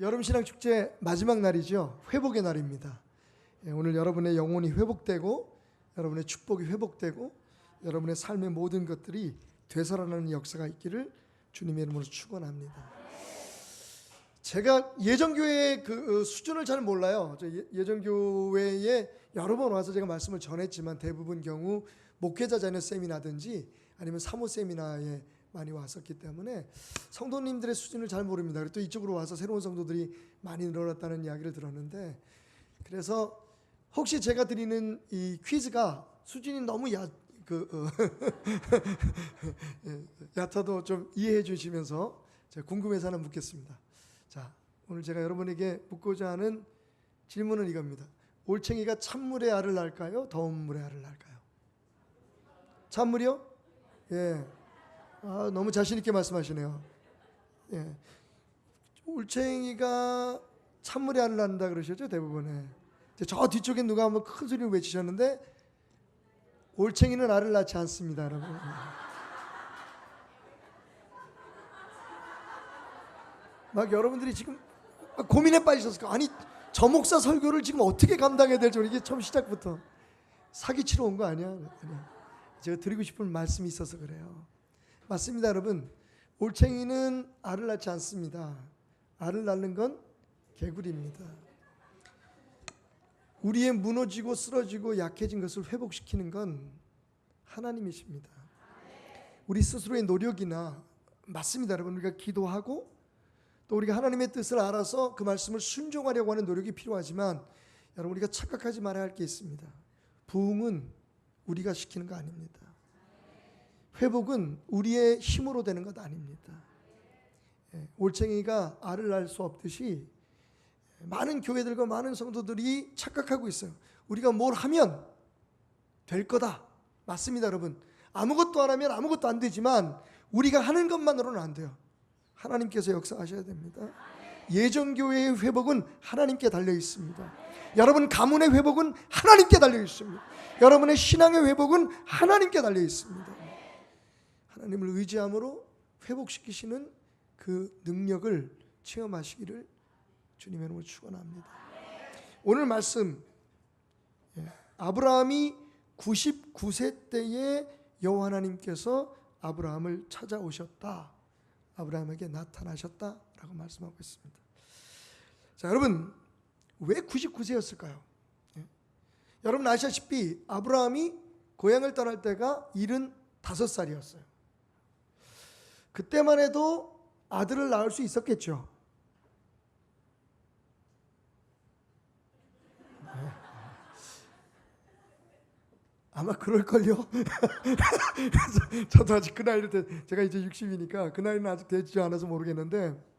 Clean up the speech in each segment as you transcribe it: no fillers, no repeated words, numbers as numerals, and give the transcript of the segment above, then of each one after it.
여름 신앙 축제 마지막 날이죠. 회복의 날입니다. 오늘 여러분의 영혼이 회복되고 여러분의 축복이 회복되고 여러분의 삶의 모든 것들이 되살아나는 역사가 있기를 주님의 이름으로 축원합니다. 제가 예전교회의 그 수준을 잘 몰라요. 예전교회에 여러 번 와서 제가 말씀을 전했지만 대부분 경우 목회자 자녀 세미나든지 아니면 사모 세미나에 많이 왔었기 때문에 성도님들의 수준을 잘 모릅니다. 그리고 또 이쪽으로 와서 새로운 성도들이 많이 늘어났다는 이야기를 들었는데, 그래서 혹시 제가 드리는 이 퀴즈가 수준이 너무 얕아도 좀 이해해 주시면서 제가 궁금해서 하나 묻겠습니다. 자, 오늘 제가 여러분에게 묻고자 하는 질문은 이겁니다. 올챙이가 찬물에 알을 낳을까요? 더운 물에 알을 낳을까요? 찬물이요? 예. 너무 자신 있게 말씀하시네요. 예. 올챙이가 찬물에 알을 낳는다 그러셨죠, 대부분. 저 뒤쪽에 누가 한번 큰 소리를 외치셨는데 올챙이는 알을 낳지 않습니다, 여러분. 막 여러분들이 지금 고민에 빠지셨을 거예요. 아니, 저 목사 설교를 지금 어떻게 감당해야 될지. 이게 처음 시작부터 사기치러 온 거 아니야? 제가 드리고 싶은 말씀이 있어서 그래요. 맞습니다, 여러분. 올챙이는 알을 낳지 않습니다. 알을 낳는 건 개구리입니다. 우리의 무너지고 쓰러지고 약해진 것을 회복시키는 건 하나님이십니다. 우리 스스로의 노력이나, 맞습니다, 여러분. 우리가 기도하고 또 우리가 하나님의 뜻을 알아서 그 말씀을 순종하려고 하는 노력이 필요하지만, 여러분, 우리가 착각하지 말아야 할 게 있습니다. 부흥은 우리가 시키는 거 아닙니다. 회복은 우리의 힘으로 되는 것 아닙니다. 올챙이가 알을 낳을 수 없듯이 많은 교회들과 많은 성도들이 착각하고 있어요. 우리가 뭘 하면 될 거다. 맞습니다, 여러분. 아무것도 안 하면 아무것도 안 되지만 우리가 하는 것만으로는 안 돼요. 하나님께서 역사하셔야 됩니다. 예전교회의 회복은 하나님께 달려 있습니다. 여러분 가문의 회복은 하나님께 달려 있습니다. 여러분의 신앙의 회복은 하나님께 달려 있습니다. 하나님을 의지함으로 회복시키시는 그 능력을 체험하시기를 주님의 이름으로 축원합니다. 오늘 말씀, 아브라함이 99세 때에 여호와 하나님께서 아브라함을 찾아오셨다, 아브라함에게 나타나셨다라고 말씀하고 있습니다. 자, 여러분, 왜 99세였을까요? 여러분 아시다시피 아브라함이 고향을 떠날 때가 75살이었어요. 그때만 해도 아들을 낳을 수 있었겠죠. 아마 그럴걸요. 그래서 저도 아직 그 나이를 제가 이제 60이니까 그 나이는 아직 되지 않아서 모르겠는데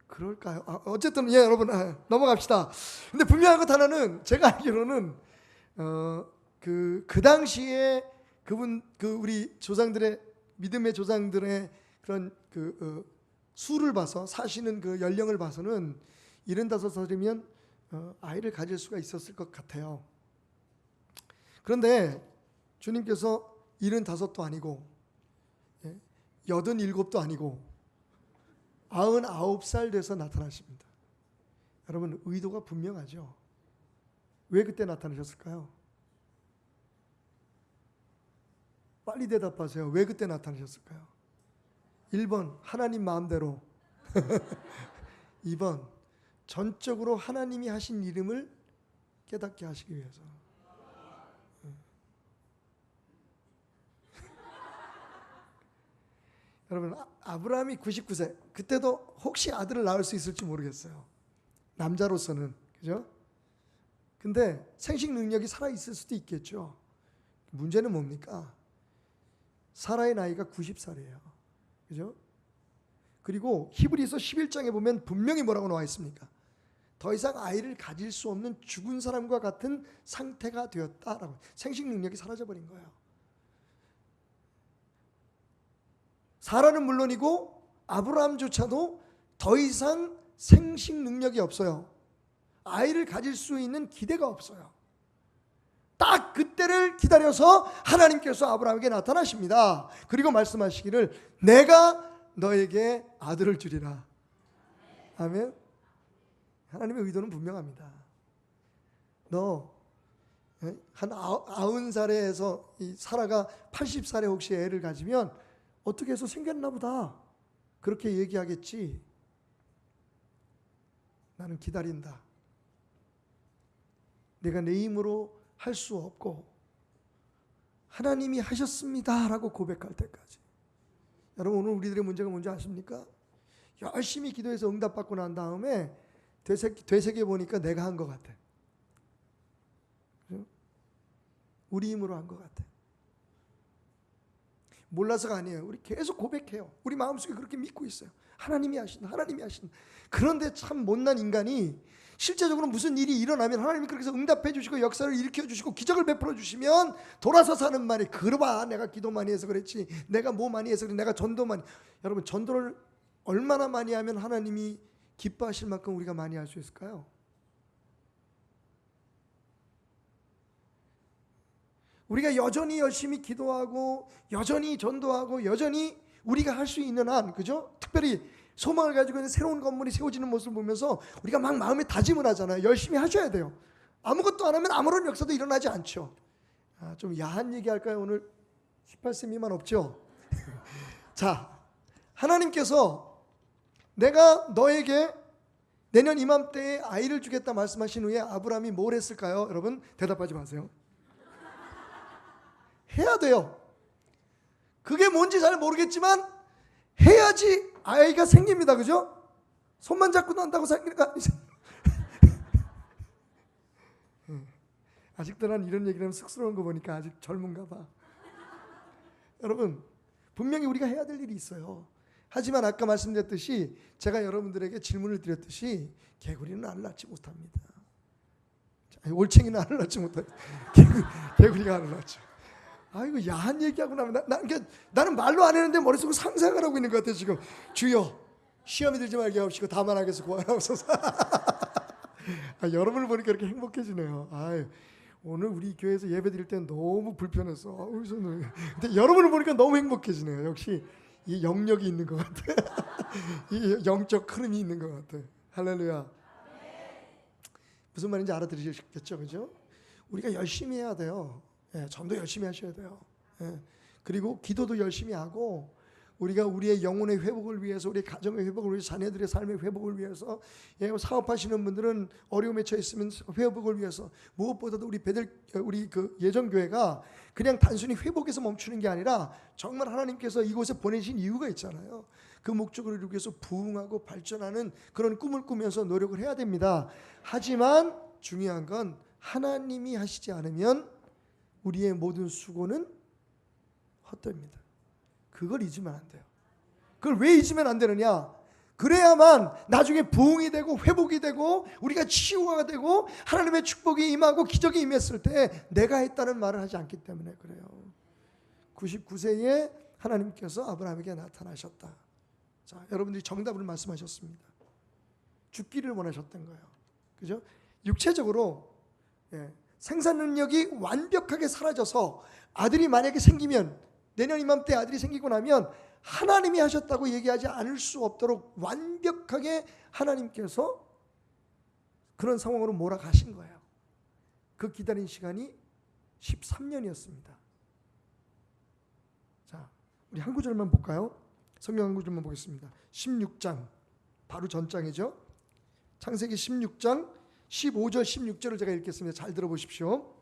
그럴까요? 어쨌든 여러분 넘어갑시다. 근데 분명한 것 하나는, 제가 알기로는 그 당시에 우리 조상들의, 믿음의 조상들의 그런 수를 봐서, 사시는 그 연령을 봐서는 75살이면 아이를 가질 수가 있었을 것 같아요. 그런데 주님께서 75도 아니고 87도 아니고 99살 돼서 나타나십니다. 여러분, 의도가 분명하죠. 왜 그때 나타나셨을까요? 빨리 대답하세요. 왜 그때 나타나셨을까요? 1번, 하나님 마음대로. 2번, 전적으로 하나님이 하신 이름을 깨닫게 하시기 위해서. 여러분, 아브라함이 99세, 그때도 혹시 아들을 낳을 수 있을지 모르겠어요. 남자로서는, 그죠? 근데 생식 능력이 살아있을 수도 있겠죠. 문제는 뭡니까? 사라의 나이가 90살이에요. 그죠? 그리고 히브리서 11장에 보면 분명히 뭐라고 나와 있습니까? 더 이상 아이를 가질 수 없는 죽은 사람과 같은 상태가 되었다라고. 생식 능력이 사라져버린 거예요. 사라는 물론이고 아브라함조차도 더 이상 생식 능력이 없어요. 아이를 가질 수 있는 기대가 없어요. 딱 그때를 기다려서 하나님께서 아브라함에게 나타나십니다. 그리고 말씀하시기를 내가 너에게 아들을 주리라. 아멘. 하나님의 의도는 분명합니다. 너 한 90살에서 이 사라가 80살에 혹시 애를 가지면 어떻게 해서 생겼나 보다 그렇게 얘기하겠지. 나는 기다린다. 내가 내 힘으로 할 수 없고 하나님이 하셨습니다 라고 고백할 때까지. 여러분, 오늘 우리들의 문제가 뭔지 아십니까? 열심히 기도해서 응답받고 난 다음에 되새겨 보니까 내가 한 것 같아. 우리 힘으로 한 것 같아. 몰라서가 아니에요. 우리 계속 고백해요. 우리 마음속에 그렇게 믿고 있어요. 하나님이 하신다. 하나님이 하신다. 그런데 참 못난 인간이 실제적으로 무슨 일이 일어나면 하나님이 그렇게 해서 응답해 주시고 역사를 일으켜 주시고 기적을 베풀어 주시면 돌아서서 하는 말이, 그러봐 내가 기도 많이 해서 그랬지, 내가 뭐 많이 해서 그래, 내가 전도 많이. 여러분, 전도를 얼마나 많이 하면 하나님이 기뻐하실 만큼 우리가 많이 할 수 있을까요? 우리가 여전히 열심히 기도하고 여전히 전도하고 여전히 우리가 할 수 있는 한, 그죠? 특별히 소망을 가지고 있는 새로운 건물이 세워지는 모습을 보면서 우리가 막 마음에 다짐을 하잖아요. 열심히 하셔야 돼요. 아무것도 안 하면 아무런 역사도 일어나지 않죠. 좀 야한 얘기 할까요? 오늘 18세 미만 없죠? 자, 하나님께서 내가 너에게 내년 이맘때에 아이를 주겠다 말씀하신 후에 아브라함이 뭘 했을까요? 여러분, 대답하지 마세요. 해야 돼요. 그게 뭔지 잘 모르겠지만 해야지 아이가 생깁니다. 그죠? 손만 잡고 난다고 생기는 거 아니죠? 아직도 난 이런 얘기를 하면 쑥스러운 거 보니까 아직 젊은가 봐. 여러분, 분명히 우리가 해야 될 일이 있어요. 하지만 아까 말씀드렸듯이, 제가 여러분들에게 질문을 드렸듯이, 개구리는 알을 낳지 못합니다. 올챙이는 알을 낳지 못합니다. 개구리가 알을 낳죠. 아이고, 야한 얘기하고 나면 나는 말로 안 했는데 머릿속으로 상상을 하고 있는 것 같아요. 지금 주여 시험이 들지 말게 하옵시고 다만 하겠소 구하옵소서. 여러분을 보니까 이렇게 행복해지네요. 오늘 우리 교회에서 예배 드릴 때는 너무 불편했어. 근데 여러분을 보니까 너무 행복해지네요. 역시 이 영역이 있는 것 같아. 이 영적 흐름이 있는 것 같아. 할렐루야. 무슨 말인지 알아들으셨겠죠, 그죠? 우리가 열심히 해야 돼요. 전도 열심히 하셔야 돼요. 그리고 기도도 열심히 하고, 우리가 우리의 영혼의 회복을 위해서, 우리 가정의 회복을 위해서, 자녀들의 삶의 회복을 위해서, 사업하시는 분들은 어려움에 처해 있으면 회복을 위해서, 무엇보다도 우리 그 예정교회가 그냥 단순히 회복에서 멈추는 게 아니라 정말 하나님께서 이곳에 보내신 이유가 있잖아요. 그 목적을 이루기 위해서 부흥하고 발전하는 그런 꿈을 꾸면서 노력을 해야 됩니다. 하지만 중요한 건 하나님이 하시지 않으면 우리의 모든 수고는 헛됩니다. 그걸 잊으면 안 돼요. 그걸 왜 잊으면 안 되느냐? 그래야만 나중에 부흥이 되고 회복이 되고 우리가 치유가 되고 하나님의 축복이 임하고 기적이 임했을 때 내가 했다는 말을 하지 않기 때문에 그래요. 99세에 하나님께서 아브라함에게 나타나셨다. 자, 여러분들이 정답을 말씀하셨습니다. 죽기를 원하셨던 거예요. 그죠? 육체적으로 생산 능력이 완벽하게 사라져서 아들이 만약에 생기면, 내년 이맘때 아들이 생기고 나면 하나님이 하셨다고 얘기하지 않을 수 없도록 완벽하게 하나님께서 그런 상황으로 몰아가신 거예요. 그 기다린 시간이 13년이었습니다. 자, 우리 한 구절만 볼까요? 성경 한 구절만 보겠습니다. 16장, 바로 전장이죠. 창세기 16장 15절 16절을 제가 읽겠습니다. 잘 들어보십시오.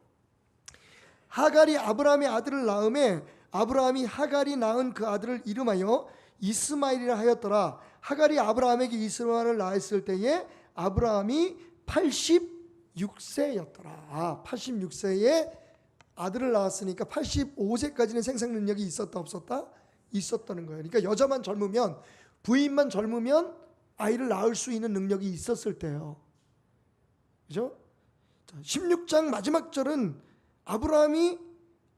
하갈이 아브라함의 아들을 낳음에 아브라함이 하갈이 낳은 그 아들을 이름하여 이스마엘이라 하였더라. 하갈이 아브라함에게 이스마엘을 낳았을 때에 아브라함이 86세였더라. 86세에 아들을 낳았으니까 85세까지는 생산 능력이 있었다 없었다? 있었다는 거예요. 그러니까 여자만 젊으면, 부인만 젊으면 아이를 낳을 수 있는 능력이 있었을 때예요. 그죠? 16장 마지막 절은 아브라함이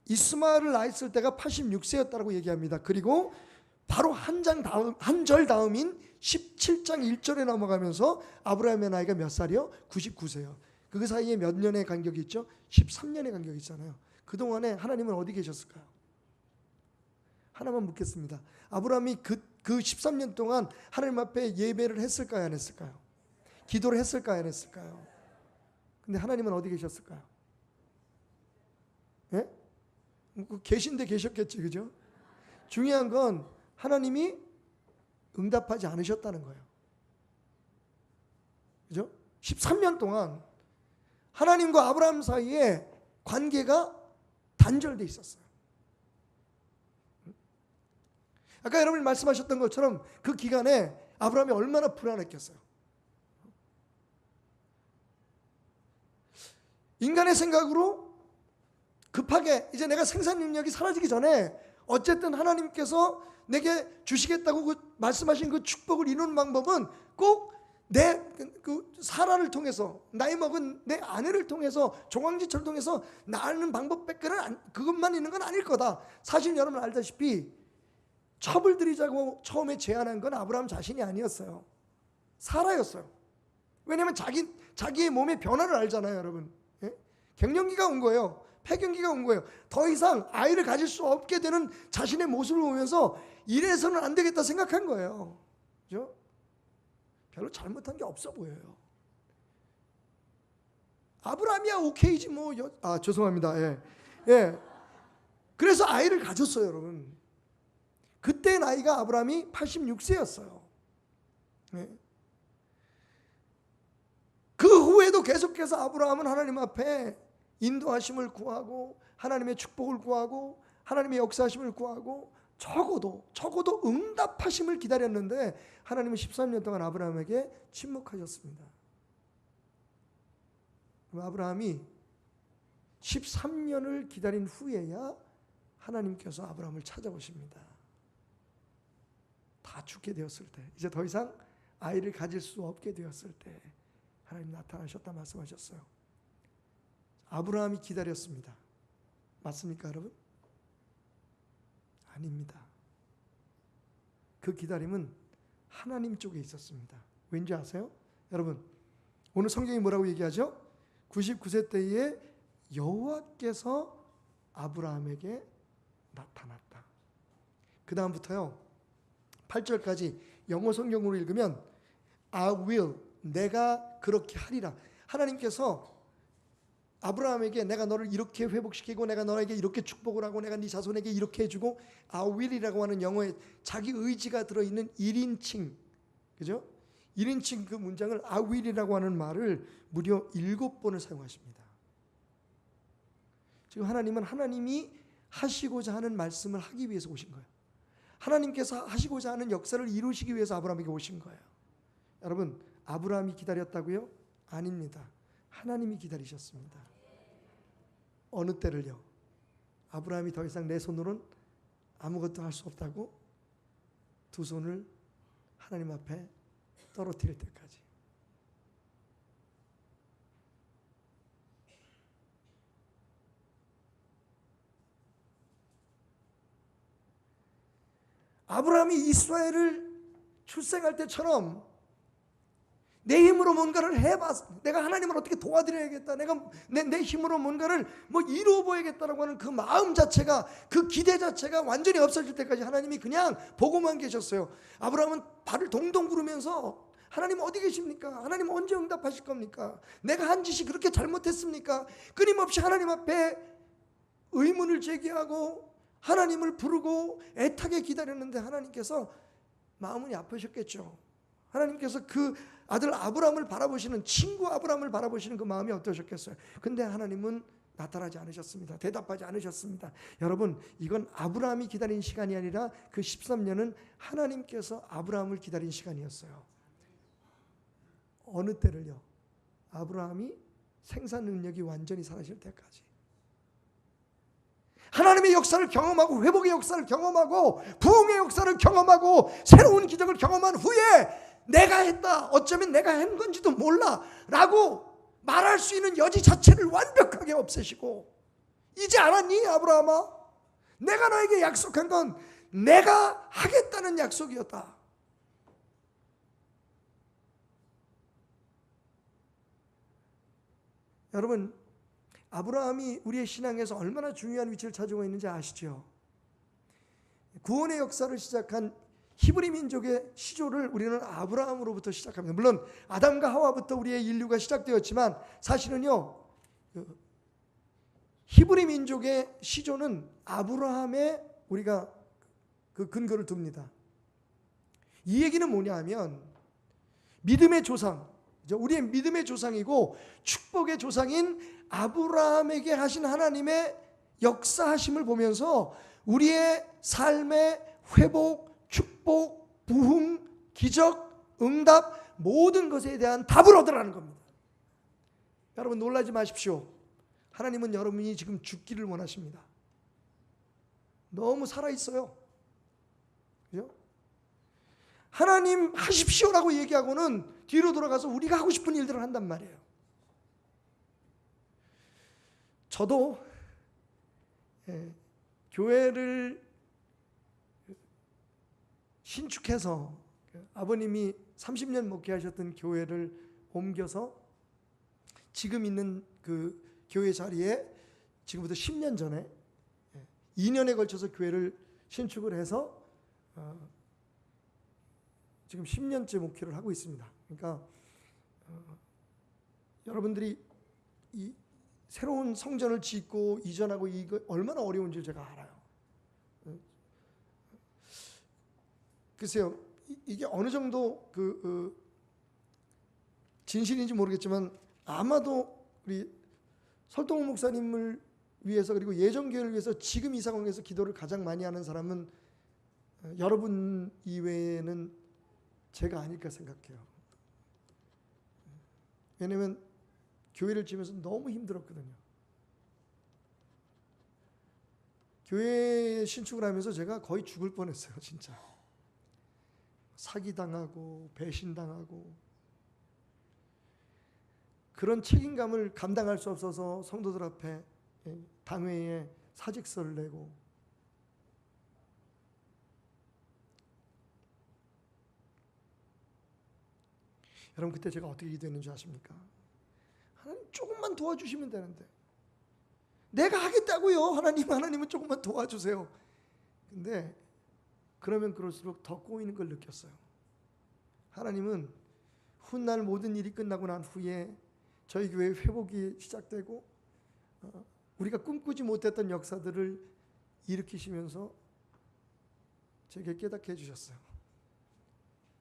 이스마엘을 낳았을 때가 86세였다고 얘기합니다. 그리고 바로 한 절 다음인 17장 1절에 넘어가면서 아브라함의 나이가 몇 살이요? 99세요. 그 사이에 몇 년의 간격이 있죠? 13년의 간격이 있잖아요. 그동안에 하나님은 어디 계셨을까요? 하나만 묻겠습니다. 아브라함이 그 13년 동안 하나님 앞에 예배를 했을까요, 안 했을까요? 기도를 했을까요, 안 했을까요? 근데 하나님은 어디 계셨을까요? 예? 계신데 계셨겠지, 그죠? 중요한 건 하나님이 응답하지 않으셨다는 거예요. 그죠? 13년 동안 하나님과 아브라함 사이에 관계가 단절돼 있었어요. 아까 여러분이 말씀하셨던 것처럼 그 기간에 아브라함이 얼마나 불안했겠어요. 인간의 생각으로 급하게 이제 내가 생산 능력이 사라지기 전에 어쨌든 하나님께서 내게 주시겠다고 말씀하신 그 축복을 이루는 방법은 꼭 내 사라를 통해서, 나이 먹은 내 아내를 통해서, 종황지철을 통해서 낳는 방법밖에는 그것만 있는 건 아닐 거다. 사실 여러분 알다시피 첩을 들이자고 처음에 제안한 건 아브라함 자신이 아니었어요. 사라였어요. 왜냐하면 자기의 몸의 변화를 알잖아요, 여러분. 예? 갱년기가 온 거예요. 폐경기가 온 거예요. 더 이상 아이를 가질 수 없게 되는 자신의 모습을 보면서 이래서는 안 되겠다 생각한 거예요. 그죠? 별로 잘못한 게 없어 보여요. 아브라함이야 오케이지 뭐. 죄송합니다. 예. 예. 그래서 아이를 가졌어요, 여러분. 그때 나이가 아브라함이 86세였어요. 예. 그 후에도 계속해서 아브라함은 하나님 앞에 인도하심을 구하고 하나님의 축복을 구하고 하나님의 역사하심을 구하고 적어도 응답하심을 기다렸는데 하나님은 13년 동안 아브라함에게 침묵하셨습니다. 그럼 아브라함이 13년을 기다린 후에야 하나님께서 아브라함을 찾아오십니다. 다 죽게 되었을 때, 이제 더 이상 아이를 가질 수 없게 되었을 때 하나님 나타나셨다 말씀하셨어요. 아브라함이 기다렸습니다. 맞습니까, 여러분? 아닙니다. 그 기다림은 하나님 쪽에 있었습니다. 왠지 아세요? 여러분, 오늘 성경이 뭐라고 얘기하죠? 99세 때에 여호와께서 아브라함에게 나타났다. 그 다음부터요 8절까지 영어 성경으로 읽으면 I will, 내가 그렇게 하리라. 하나님께서 아브라함에게 내가 너를 이렇게 회복시키고 내가 너에게 이렇게 축복을 하고 내가 네 자손에게 이렇게 해주고 I will이라고 하는 영어에 자기 의지가 들어있는 1인칭, 그죠? 1인칭 그 문장을 I will이라고 하는 말을 무려 7번을 사용하십니다. 지금 하나님은 하나님이 하시고자 하는 말씀을 하기 위해서 오신 거예요. 하나님께서 하시고자 하는 역사를 이루시기 위해서 아브라함에게 오신 거예요. 여러분, 아브라함이 기다렸다고요? 아닙니다. 하나님이 기다리셨습니다. 어느 때를요? 아브라함이 더 이상 내 손으로는 아무것도 할 수 없다고 두 손을 하나님 앞에 떨어뜨릴 때까지. 아브라함이 이스라엘을 출생할 때처럼 내 힘으로 뭔가를 해봤어. 내가 하나님을 어떻게 도와드려야겠다. 내가 내 힘으로 뭔가를 이루어 보야겠다라고 하는 그 마음 자체가, 그 기대 자체가 완전히 없어질 때까지 하나님이 그냥 보고만 계셨어요. 아브라함은 발을 동동 구르면서 하나님 어디 계십니까? 하나님 언제 응답하실 겁니까? 내가 한 짓이 그렇게 잘못했습니까? 끊임없이 하나님 앞에 의문을 제기하고 하나님을 부르고 애타게 기다렸는데 하나님께서 마음이 아프셨겠죠. 하나님께서 그 아들 아브라함을 바라보시는, 친구 아브라함을 바라보시는 그 마음이 어떠셨겠어요? 근데 하나님은 나타나지 않으셨습니다. 대답하지 않으셨습니다. 여러분, 이건 아브라함이 기다린 시간이 아니라 그 13년은 하나님께서 아브라함을 기다린 시간이었어요. 어느 때를요? 아브라함이 생산 능력이 완전히 사라질 때까지. 하나님의 역사를 경험하고 회복의 역사를 경험하고 부흥의 역사를 경험하고 새로운 기적을 경험한 후에 내가 했다, 어쩌면 내가 한 건지도 몰라 라고 말할 수 있는 여지 자체를 완벽하게 없애시고, 이제 알았니 아브라함아? 내가 너에게 약속한 건 내가 하겠다는 약속이었다. 여러분, 아브라함이 우리의 신앙에서 얼마나 중요한 위치를 차지하고 있는지 아시죠? 구원의 역사를 시작한 히브리 민족의 시조를 우리는 아브라함으로부터 시작합니다. 물론 아담과 하와부터 우리의 인류가 시작되었지만 사실은요, 히브리 민족의 시조는 아브라함에 우리가 그 근거를 둡니다. 이 얘기는 뭐냐 하면 믿음의 조상, 우리의 믿음의 조상이고 축복의 조상인 아브라함에게 하신 하나님의 역사하심을 보면서 우리의 삶의 회복, 축복, 부흥, 기적, 응답 모든 것에 대한 답을 얻으라는 겁니다. 여러분 놀라지 마십시오. 하나님은 여러분이 지금 죽기를 원하십니다. 너무 살아있어요. 그죠? 하나님 하십시오라고 얘기하고는 뒤로 돌아가서 우리가 하고 싶은 일들을 한단 말이에요. 저도 교회를 신축해서 아버님이 30년 목회하셨던 교회를 옮겨서 지금 있는 그 교회 자리에 지금부터 10년 전에 2년에 걸쳐서 교회를 신축을 해서 지금 10년째 목회를 하고 있습니다. 그러니까 여러분들이 이 새로운 성전을 짓고 이전하고 이거 얼마나 어려운지 제가 알아요. 글쎄요, 이게 어느 정도 진실인지 모르겠지만 아마도 우리 설동호 목사님을 위해서 그리고 예정교회를 위해서 지금 이 상황에서 기도를 가장 많이 하는 사람은 여러분 이외에는 제가 아닐까 생각해요. 왜냐하면 교회를 지으면서 너무 힘들었거든요. 교회 신축을 하면서 제가 거의 죽을 뻔했어요. 진짜 사기당하고 배신당하고 그런 책임감을 감당할 수 없어서 성도들 앞에 당회에 사직서를 내고 여러분 그때 제가 어떻게 기도했는지 아십니까? 하나님 조금만 도와주시면 되는데 내가 하겠다고요. 하나님은 조금만 도와주세요. 근데 그러면 그럴수록 더 꼬이는 걸 느꼈어요. 하나님은 훗날 모든 일이 끝나고 난 후에 저희 교회 회복이 시작되고 우리가 꿈꾸지 못했던 역사들을 일으키시면서 제게 깨닫게 해주셨어요.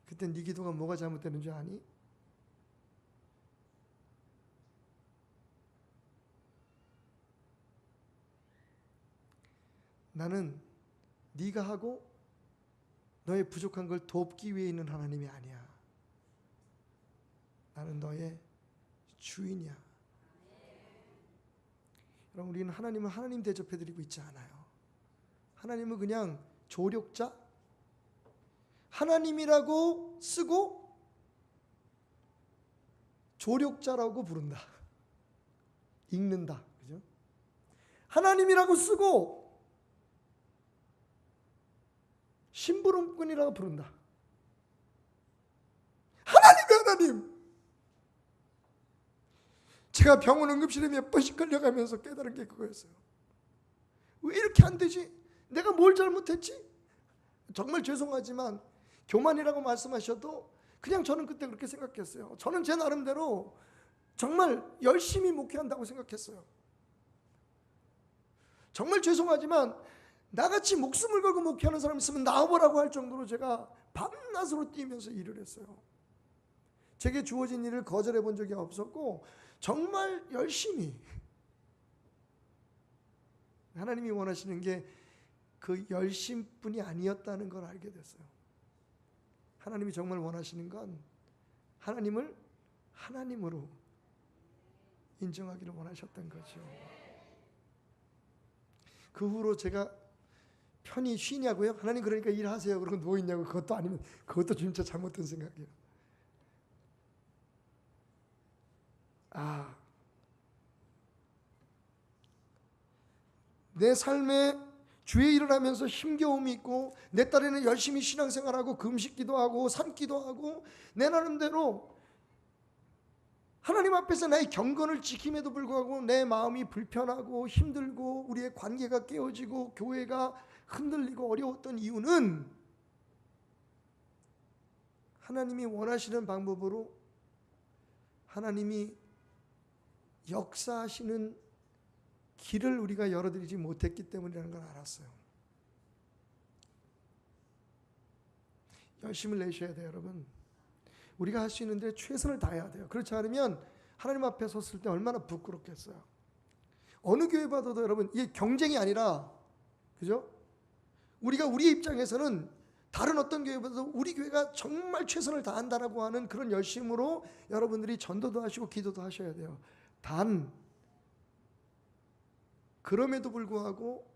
그때 네 기도가 뭐가 잘못되는 줄 아니? 나는 네가 하고 너의 부족한 걸 돕기 위해 있는 하나님이 아니야. 나는 너의 주인이야. 여러분 우리는 하나님을 하나님 대접해드리고 있지 않아요. 하나님은 그냥 조력자, 하나님이라고 쓰고 조력자라고 부른다. 읽는다. 그죠? 하나님이라고 쓰고 심부름꾼이라고 부른다. 하나님. 제가 병원 응급실에 몇 번씩 끌려가면서 깨달은 게 그거였어요. 왜 이렇게 안 되지? 내가 뭘 잘못했지? 정말 죄송하지만 교만이라고 말씀하셔도 그냥 저는 그때 그렇게 생각했어요. 저는 제 나름대로 정말 열심히 목회한다고 생각했어요. 정말 죄송하지만 나같이 목숨을 걸고 목회하는 사람 있으면 나와보라고 할 정도로 제가 밤낮으로 뛰면서 일을 했어요. 제게 주어진 일을 거절해 본 적이 없었고 정말 열심히 하나님이 원하시는 게 그 열심뿐이 아니었다는 걸 알게 됐어요. 하나님이 정말 원하시는 건 하나님을 하나님으로 인정하기를 원하셨던 거죠. 그 후로 제가 편히 쉬냐고요? 하나님 그러니까 일하세요. 그러고 누워있냐고? 그것도 아니면 그것도 진짜 잘못된 생각이에요. 내 삶에 주의 일을 하면서 힘겨움이 있고 내 딸에는 열심히 신앙생활하고 금식기도 하고 산기도 하고 내 나름대로 하나님 앞에서 나의 경건을 지킴에도 불구하고 내 마음이 불편하고 힘들고 우리의 관계가 깨어지고 교회가 흔들리고 어려웠던 이유는 하나님이 원하시는 방법으로 하나님이 역사하시는 길을 우리가 열어드리지 못했기 때문이라는 걸 알았어요. 열심을 내셔야 돼요, 여러분. 우리가 할 수 있는데 최선을 다해야 돼요. 그렇지 않으면 하나님 앞에 섰을 때 얼마나 부끄럽겠어요. 어느 교회 봐도 여러분, 이게 경쟁이 아니라, 그죠? 우리가 우리 입장에서는 다른 어떤 교회보다도 우리 교회가 정말 최선을 다한다라고 하는 그런 열심으로 여러분들이 전도도 하시고 기도도 하셔야 돼요. 단 그럼에도 불구하고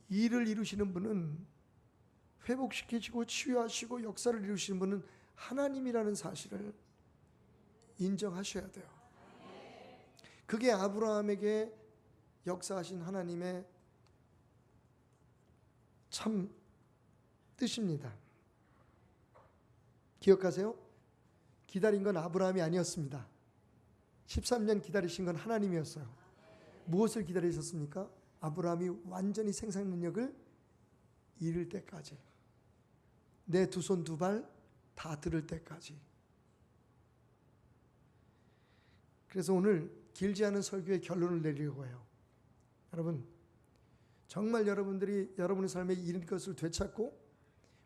일을 이루시는 분은, 회복시키시고 치유하시고 역사를 이루시는 분은 하나님이라는 사실을 인정하셔야 돼요. 그게 아브라함에게 역사하신 하나님의 참 뜻입니다. 기억하세요? 기다린 건 아브라함이 아니었습니다. 13년 기다리신 건 하나님이었어요. 무엇을 기다리셨습니까? 아브라함이 완전히 생산 능력을 이룰 때까지, 내 두 손 두 발 다 들을 때까지. 그래서 오늘 길지 않은 설교의 결론을 내리려고 해요. 여러분, 정말 여러분들이 여러분의 삶에 잃은 것을 되찾고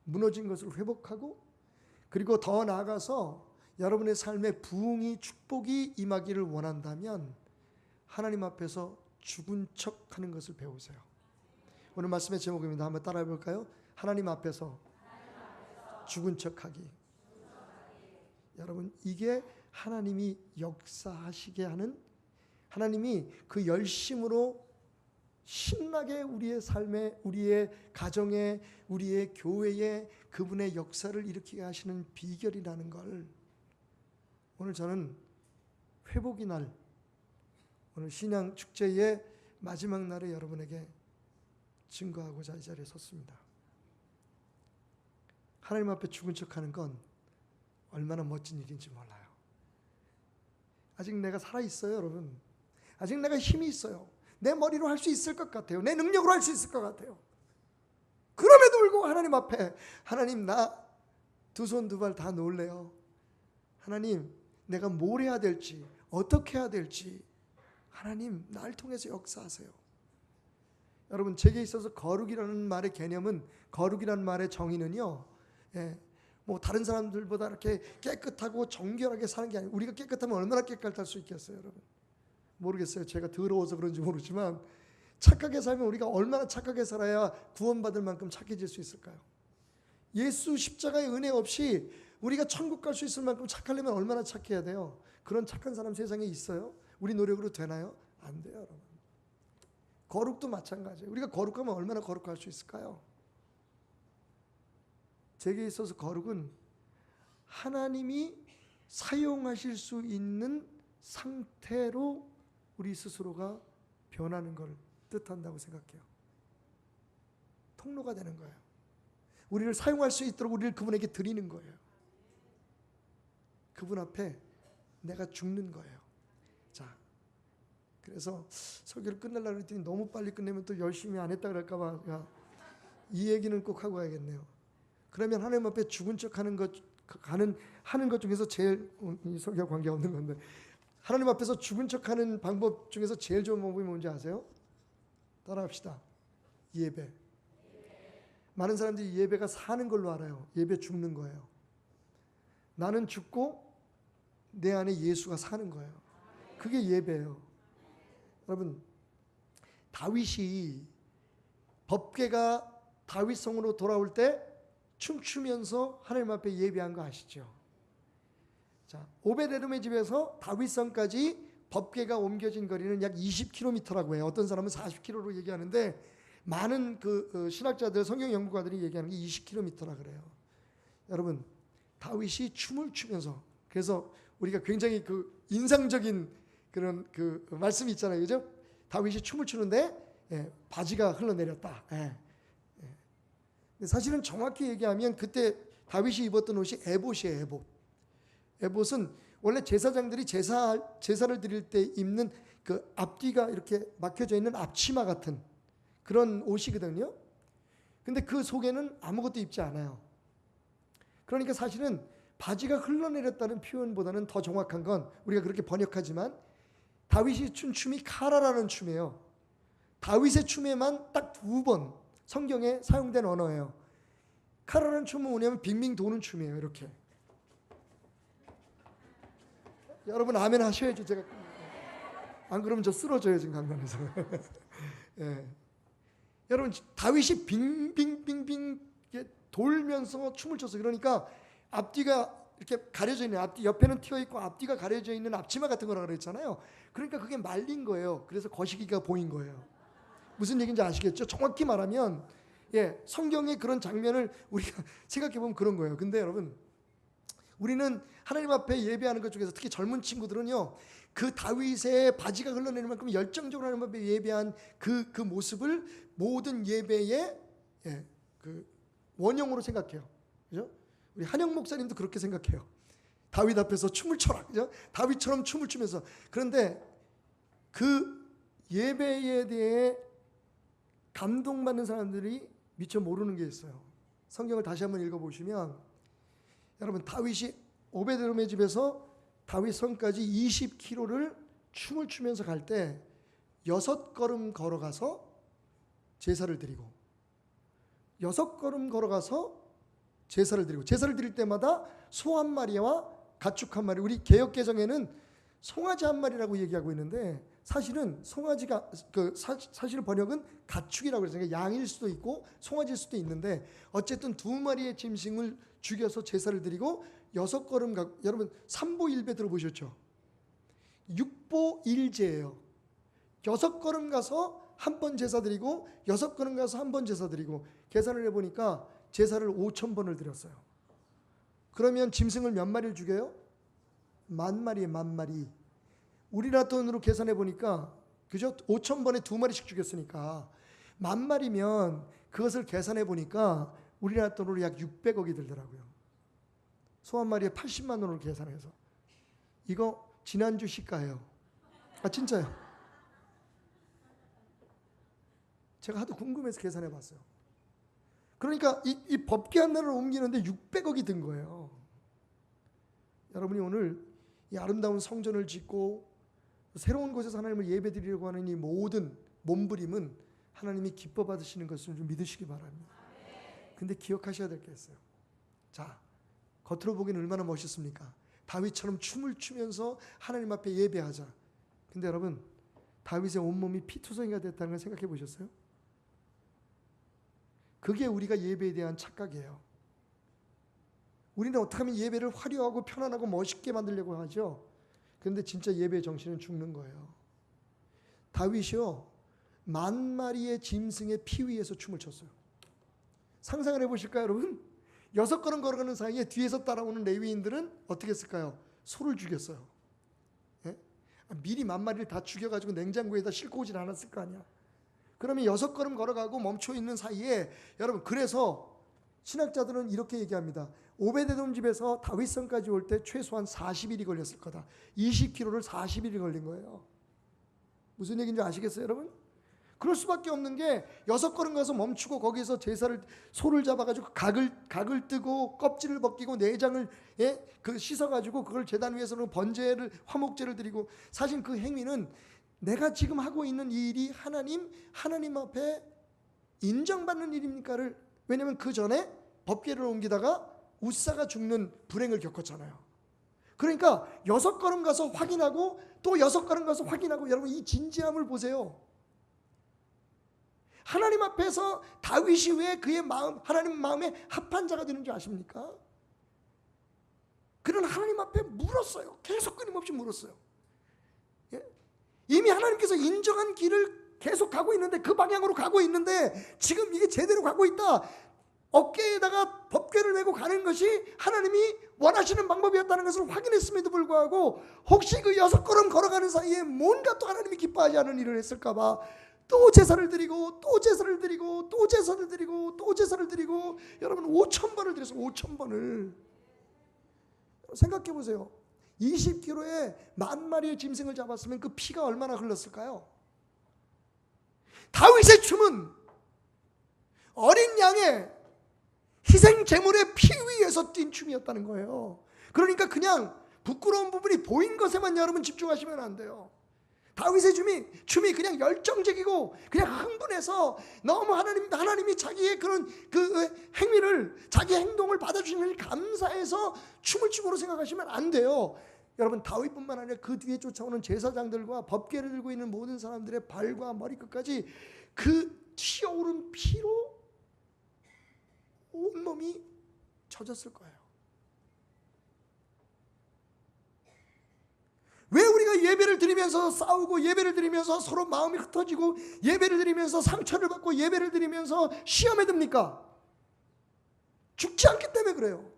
무너진 것을 회복하고, 그리고 더 나아가서 여러분의 삶에 부흥이, 축복이 임하기를 원한다면 하나님 앞에서 죽은 척하는 것을 배우세요. 오늘 말씀의 제목입니다. 한번 따라해 볼까요? 하나님 앞에서 죽은 척하기. 여러분, 이게 하나님이 역사하시게 하는, 하나님이 그 열심으로 신나게 우리의 삶에, 우리의 가정에, 우리의 교회에 그분의 역사를 일으키게 하시는 비결이라는 걸 오늘 저는 회복의 날, 오늘 신양 축제의 마지막 날에 여러분에게 증거하고자 이 자리에 섰습니다. 하나님 앞에 죽은 척하는 건 얼마나 멋진 일인지 몰라요. 아직 내가 살아있어요, 여러분. 아직 내가 힘이 있어요. 내 머리로 할 수 있을 것 같아요. 내 능력으로 할 수 있을 것 같아요. 그럼에도 불구하고 하나님 앞에, 하나님, 나 두 손 두 발 다 놓을래요. 하나님, 내가 뭘 해야 될지, 어떻게 해야 될지, 하나님 날 통해서 역사하세요. 여러분, 제게 있어서 거룩이라는 말의 개념은, 거룩이라는 말의 정의는요, 뭐 다른 사람들보다 이렇게 깨끗하고 정결하게 사는 게 아니고, 우리가 깨끗하면 얼마나 깨끗할 수 있겠어요, 여러분? 모르겠어요. 제가 더러워서 그런지 모르지만 착하게 살면 우리가 얼마나 착하게 살아야 구원받을 만큼 착해질 수 있을까요? 예수 십자가의 은혜 없이 우리가 천국 갈 수 있을 만큼 착하려면 얼마나 착해야 돼요? 그런 착한 사람 세상에 있어요? 우리 노력으로 되나요? 안 돼요, 여러분. 거룩도 마찬가지예요. 우리가 거룩하면 얼마나 거룩할 수 있을까요? 제게 있어서 거룩은 하나님이 사용하실 수 있는 상태로 우리 스스로가 변하는 걸 뜻한다고 생각해요. 통로가 되는 거예요. 우리를 사용할 수 있도록 우리를 그분에게 드리는 거예요. 그분 앞에 내가 죽는 거예요. 자, 그래서 설교를 끝내려고 했더니 너무 빨리 끝내면 또 열심히 안 했다 그럴까 봐 이 얘기는 꼭 하고 가야겠네요. 그러면 하나님 앞에 죽은 척 하는 것 중에서 제일, 이 설교와 관계없는 건데, 하나님 앞에서 죽은 척하는 방법 중에서 제일 좋은 방법이 뭔지 아세요? 따라합시다. 예배. 많은 사람들이 예배가 사는 걸로 알아요. 예배 죽는 거예요. 나는 죽고 내 안에 예수가 사는 거예요. 그게 예배예요. 여러분, 다윗이 법궤가 다윗성으로 돌아올 때 춤추면서 하나님 앞에 예배한 거 아시죠? 자, 오벳에돔의 집에서 다윗성까지 법궤가 옮겨진 거리는 약 20km라고 해요. 어떤 사람은 40km로 얘기하는데, 많은 그 신학자들, 성경 연구가들이 얘기하는 게 20km라 그래요. 여러분, 다윗이 춤을 추면서, 그래서 우리가 굉장히 그 인상적인 그런 그 말씀이 있잖아요, 그죠? 다윗이 춤을 추는데 바지가 흘러내렸다. 사실은 정확히 얘기하면 그때 다윗이 입었던 옷이 에봇이에요, 에봇. 에봇은 원래 제사장들이 제사를 드릴 때 입는 그 앞뒤가 이렇게 막혀져 있는 앞치마 같은 그런 옷이거든요. 근데 그 속에는 아무것도 입지 않아요. 그러니까 사실은 바지가 흘러내렸다는 표현보다는 더 정확한 건 우리가 그렇게 번역하지만 다윗이 춘 춤이 카라라는 춤이에요. 다윗의 춤에만 딱 2번 성경에 사용된 언어예요. 카라라는 춤은 뭐냐면 빙빙 도는 춤이에요. 이렇게. 여러분 아멘 하셔야지. 제가 안 그러면 저 쓰러져요 지금 강단에서. 예. 여러분 다윗이 빙빙빙빙 돌면서 춤을 췄어요. 그러니까 앞뒤가 이렇게 가려져 있는, 앞뒤 옆에는 튀어 있고 앞뒤가 가려져 있는 앞치마 같은 거라 그랬잖아요. 그러니까 그게 말린 거예요. 그래서 거시기가 보인 거예요. 무슨 얘기인지 아시겠죠? 정확히 말하면 성경의 그런 장면을 우리가 생각해 보면 그런 거예요. 근데 여러분 우리는 하나님 앞에 예배하는 것 중에서 특히 젊은 친구들은요, 그 다윗의 바지가 흘러내리는 만큼 열정적으로 하나님 앞에 예배한 그 모습을 모든 예배의 그 원형으로 생각해요. 그죠? 우리 한영 목사님도 그렇게 생각해요. 다윗 앞에서 춤을 춰라. 그죠? 다윗처럼 춤을 추면서. 그런데 그 예배에 대해 감동받는 사람들이 미처 모르는 게 있어요. 성경을 다시 한번 읽어보시면 여러분 다윗이 오베드돔의 집에서 다윗 성까지 20km를 춤을 추면서 갈 때 6걸음 걸어가서 제사를 드리고 6걸음 걸어가서 제사를 드리고 제사를 드릴 때마다 소 한 마리와 가축 한 마리, 우리 개역개정에는 송아지 한 마리라고 얘기하고 있는데 사실은 송아지가 사실 번역은 가축이라고 그래서 양일 수도 있고 송아지일 수도 있는데 어쨌든 2마리의 짐승을 죽여서 제사를 드리고 6걸음 가고, 여러분 3보 1배 들어보셨죠? 6보 1제예요. 6걸음 가서 한 번 제사 드리고 6걸음 가서 한 번 제사 드리고 계산을 해보니까 제사를 5,000번을 드렸어요. 그러면 짐승을 몇 마리를 죽여요? 10,000마리에 10,000마리. 우리나라 돈으로 계산해 보니까 그죠? 5,000번에 2마리씩 죽였으니까 10,000마리면 그것을 계산해 보니까 우리나라 돈으로 약 600억이 들더라고요. 소 한 마리에 80만 원으로 계산해서. 이거 지난주 시가예요. 아 진짜요. 제가 하도 궁금해서 계산해 봤어요. 그러니까 이 법궤 하나를 옮기는데 600억이 든 거예요. 여러분이 오늘 이 아름다운 성전을 짓고 새로운 곳에서 하나님을 예배드리려고 하는 이 모든 몸부림은 하나님이 기뻐 받으시는 것을 좀 믿으시기 바랍니다. 근데 기억하셔야 될 게 있어요. 자, 겉으로 보기엔 얼마나 멋있습니까? 다윗처럼 춤을 추면서 하나님 앞에 예배하자. 근데 여러분 다윗의 온몸이 피투성이가 됐다는 걸 생각해 보셨어요? 그게 우리가 예배에 대한 착각이에요. 우리는 어떻게 하면 예배를 화려하고 편안하고 멋있게 만들려고 하죠. 그런데 진짜 예배의 정신은 죽는 거예요. 다윗이요 10,000마리의 짐승의 피 위에서 춤을 췄어요. 상상을 해보실까요 여러분? 6걸음 걸어가는 사이에 뒤에서 따라오는 레위인들은 어떻게 했을까요? 소를 죽였어요. 예? 미리 10,000마리를 다 죽여가지고 냉장고에다 싣고 오진 않았을 거 아니야. 그러면 6걸음 걸어가고 멈춰있는 사이에 여러분 그래서 신학자들은 이렇게 얘기합니다. 오베데돔 집에서 다윗성까지 올 때 최소한 40일이 걸렸을 거다. 20km를 40일이 걸린 거예요. 무슨 얘기인지 아시겠어요 여러분? 그럴 수밖에 없는 게 6걸음 가서 멈추고 거기서 제사를 소를 잡아가지고 각을 뜨고 껍질을 벗기고 내장을 씻어가지고 그걸 제단 위에서는 번제를 화목제를 드리고 사실 그 행위는 내가 지금 하고 있는 이 일이 하나님 앞에 인정받는 일입니까를, 왜냐하면 그 전에 법궤를 옮기다가 웃사가 죽는 불행을 겪었잖아요. 그러니까 6걸음 가서 확인하고 또 6걸음 가서 확인하고, 여러분 이 진지함을 보세요. 하나님 앞에서 다윗이 왜 그의 마음, 하나님 마음에 합한 자가 되는 줄 아십니까? 그는 하나님 앞에 물었어요. 계속 끊임없이 물었어요. 이미 하나님께서 인정한 길을 계속 가고 있는데, 그 방향으로 가고 있는데 지금 이게 제대로 가고 있다. 어깨에다가 법궤를 메고 가는 것이 하나님이 원하시는 방법이었다는 것을 확인했음에도 불구하고 혹시 그 6걸음 걸어가는 사이에 뭔가 또 하나님이 기뻐하지 않은 일을 했을까봐 또 제사를 드리고 또 제사를 드리고 또 제사를 드리고 또 제사를 드리고, 여러분 5,000번을 드렸어요. 5,000번을. 생각해 보세요. 20km에 10,000마리의 짐승을 잡았으면 그 피가 얼마나 흘렀을까요? 다윗의 춤은 어린 양의 희생 제물의 피 위에서 뛴 춤이었다는 거예요. 그러니까 그냥 부끄러운 부분이 보인 것에만 여러분 집중하시면 안 돼요. 다윗의 춤이 그냥 열정적이고 그냥 흥분해서 너무 하나님이 자기의 그런 그 행위를, 자기 행동을 받아주시는 감사해서 춤을 춤으로 생각하시면 안 돼요. 여러분, 다윗뿐만 아니라 그 뒤에 쫓아오는 제사장들과 법궤를 들고 있는 모든 사람들의 발과 머리끝까지 그 튀어오른 피로 온몸이 젖었을 거예요. 왜 우리가 예배를 드리면서 싸우고, 예배를 드리면서 서로 마음이 흩어지고, 예배를 드리면서 상처를 받고, 예배를 드리면서 시험에 듭니까? 죽지 않기 때문에 그래요.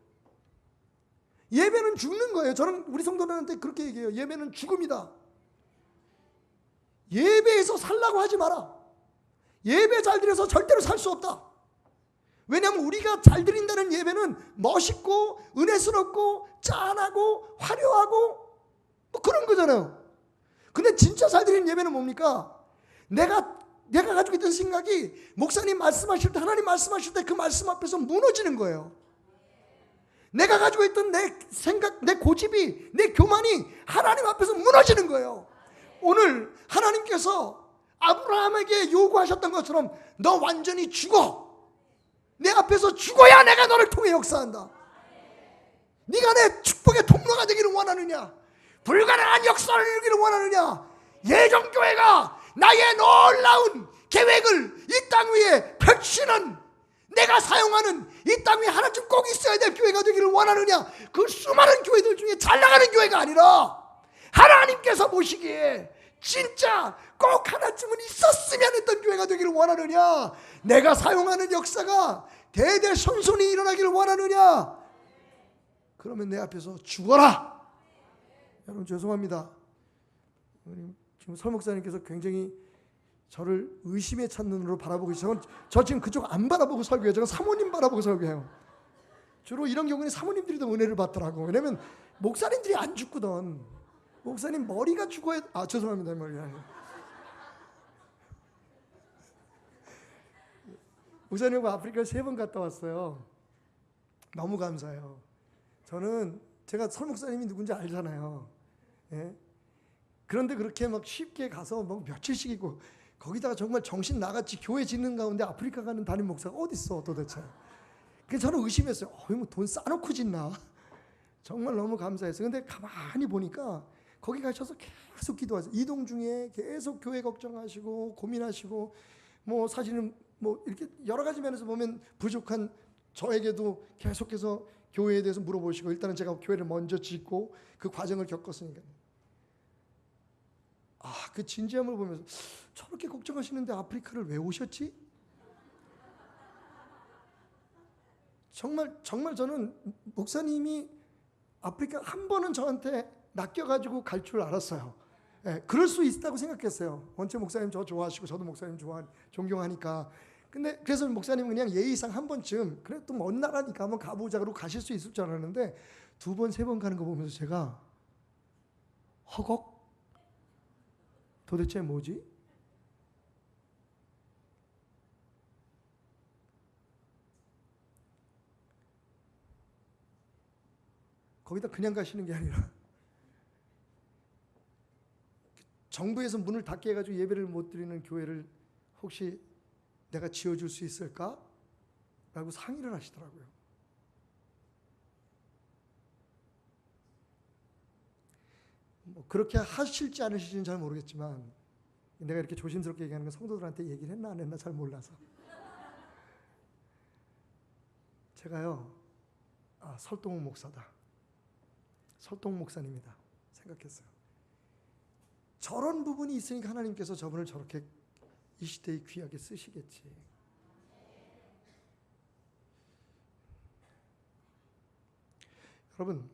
예배는 죽는 거예요. 저는 우리 성도들한테 그렇게 얘기해요. 예배는 죽음이다. 예배에서 살라고 하지 마라. 예배 잘 드려서 절대로 살 수 없다. 왜냐하면 우리가 잘 드린다는 예배는 멋있고 은혜스럽고 짠하고 화려하고 뭐 그런 거잖아요. 근데 진짜 잘 드리는 예배는 뭡니까? 내가 가지고 있던 생각이 목사님 말씀하실 때, 하나님 말씀하실 때 그 말씀 앞에서 무너지는 거예요. 내가 가지고 있던 내 생각, 내 고집이, 내 교만이 하나님 앞에서 무너지는 거예요. 오늘 하나님께서 아브라함에게 요구하셨던 것처럼 너 완전히 죽어. 내 앞에서 죽어야 내가 너를 통해 역사한다. 네가 내 축복의 통로가 되기를 원하느냐? 불가능한 역사를 이루기를 원하느냐? 예정교회가 나의 놀라운 계획을 이 땅 위에 펼치는, 내가 사용하는 이 땅 위에 하나쯤 꼭 있어야 될 교회가 되기를 원하느냐? 그 수많은 교회들 중에 잘 나가는 교회가 아니라 하나님께서 보시기에 진짜 꼭 하나쯤은 있었으면 했던 교회가 되기를 원하느냐? 내가 사용하는 역사가 대대손손이 일어나기를 원하느냐? 그러면 내 앞에서 죽어라. 여러분 죄송합니다. 지금 설 목사님께서 굉장히 저를 의심에 찬 눈으로 바라보고 계시죠. 저 지금 그쪽 안 바라보고 설교해요. 제가 사모님 바라보고 설교해요. 주로 이런 경우는 사모님들이 더 은혜를 받더라고. 왜냐면 목사님들이 안 죽거든. 목사님 머리가 죽어야, 죄송합니다. 머리가 아니에요. 목사님하고 아프리카 3번 갔다 왔어요. 너무 감사해요. 저는 제가 설 목사님이 누군지 알잖아요. 예? 그런데 그렇게 막 쉽게 가서 막 며칠씩 있고, 거기다가 정말 정신 나같이 교회 짓는 가운데 아프리카 가는 담임 목사가 어디 있어 도대체. 그래서 저는 의심했어요. 뭐 돈 싸놓고 짓나? 정말 너무 감사했어요. 근데 가만히 보니까 거기 가셔서 계속 기도하세요. 이동 중에 계속 교회 걱정하시고 고민하시고, 뭐 사실은 뭐 이렇게 여러 가지 면에서 보면 부족한 저에게도 계속해서 교회에 대해서 물어보시고, 일단은 제가 교회를 먼저 짓고 그 과정을 겪었으니까. 그 진지함을 보면서 저렇게 걱정하시는데 아프리카를 왜 오셨지? 정말 저는 목사님이 아프리카 한 번은 저한테 낚여가지고 갈 줄 알았어요. 예, 그럴 수 있다고 생각했어요. 원체 목사님 저 좋아하시고 저도 목사님 존경하니까. 근데 그래서 목사님은 그냥 예의상 한 번쯤, 그래 또 먼 나라니까 한번 가보자 그러고 가실 수 있을 줄 알았는데 2번, 3번 가는 거 보면서 제가 허걱? 도대체 뭐지? 거기다 그냥 가시는 게 아니라 정부에서 문을 닫게 해가지고 예배를 못 드리는 교회를 혹시 내가 지어줄 수 있을까? 라고 상의를 하시더라고요. 뭐 그렇게 하실지 않으실지는 잘 모르겠지만, 내가 이렇게 조심스럽게 얘기하는 건 성도들한테 얘기를 했나 안 했나 잘 몰라서. 제가요, 설동욱 목사다, 설동욱 목사님이다 생각했어요. 저런 부분이 있으니까 하나님께서 저분을 저렇게 이 시대에 귀하게 쓰시겠지. 여러분,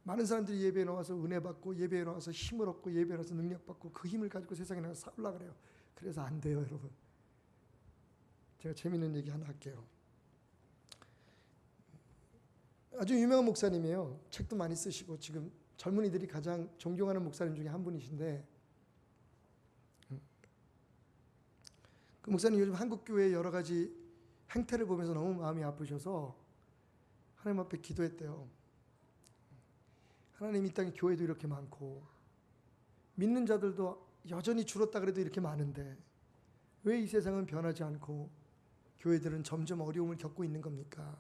많은 사람들이 예배에 나와서 은혜 받고, 예배에 나와서 힘을 얻고, 예배에 나와서 능력 받고, 그 힘을 가지고 세상에 나가서 싸우려고 그래요. 그래서 안 돼요, 여러분. 제가 재밌는 얘기 하나 할게요. 아주 유명한 목사님이에요. 책도 많이 쓰시고 지금 젊은이들이 가장 존경하는 목사님 중에 한 분이신데, 그 목사님 요즘 한국 교회에 여러 가지 행태를 보면서 너무 마음이 아프셔서 하나님 앞에 기도했대요. 하나님, 이 땅에 교회도 이렇게 많고 믿는 자들도 여전히 줄었다 그래도 이렇게 많은데 왜 이 세상은 변하지 않고 교회들은 점점 어려움을 겪고 있는 겁니까?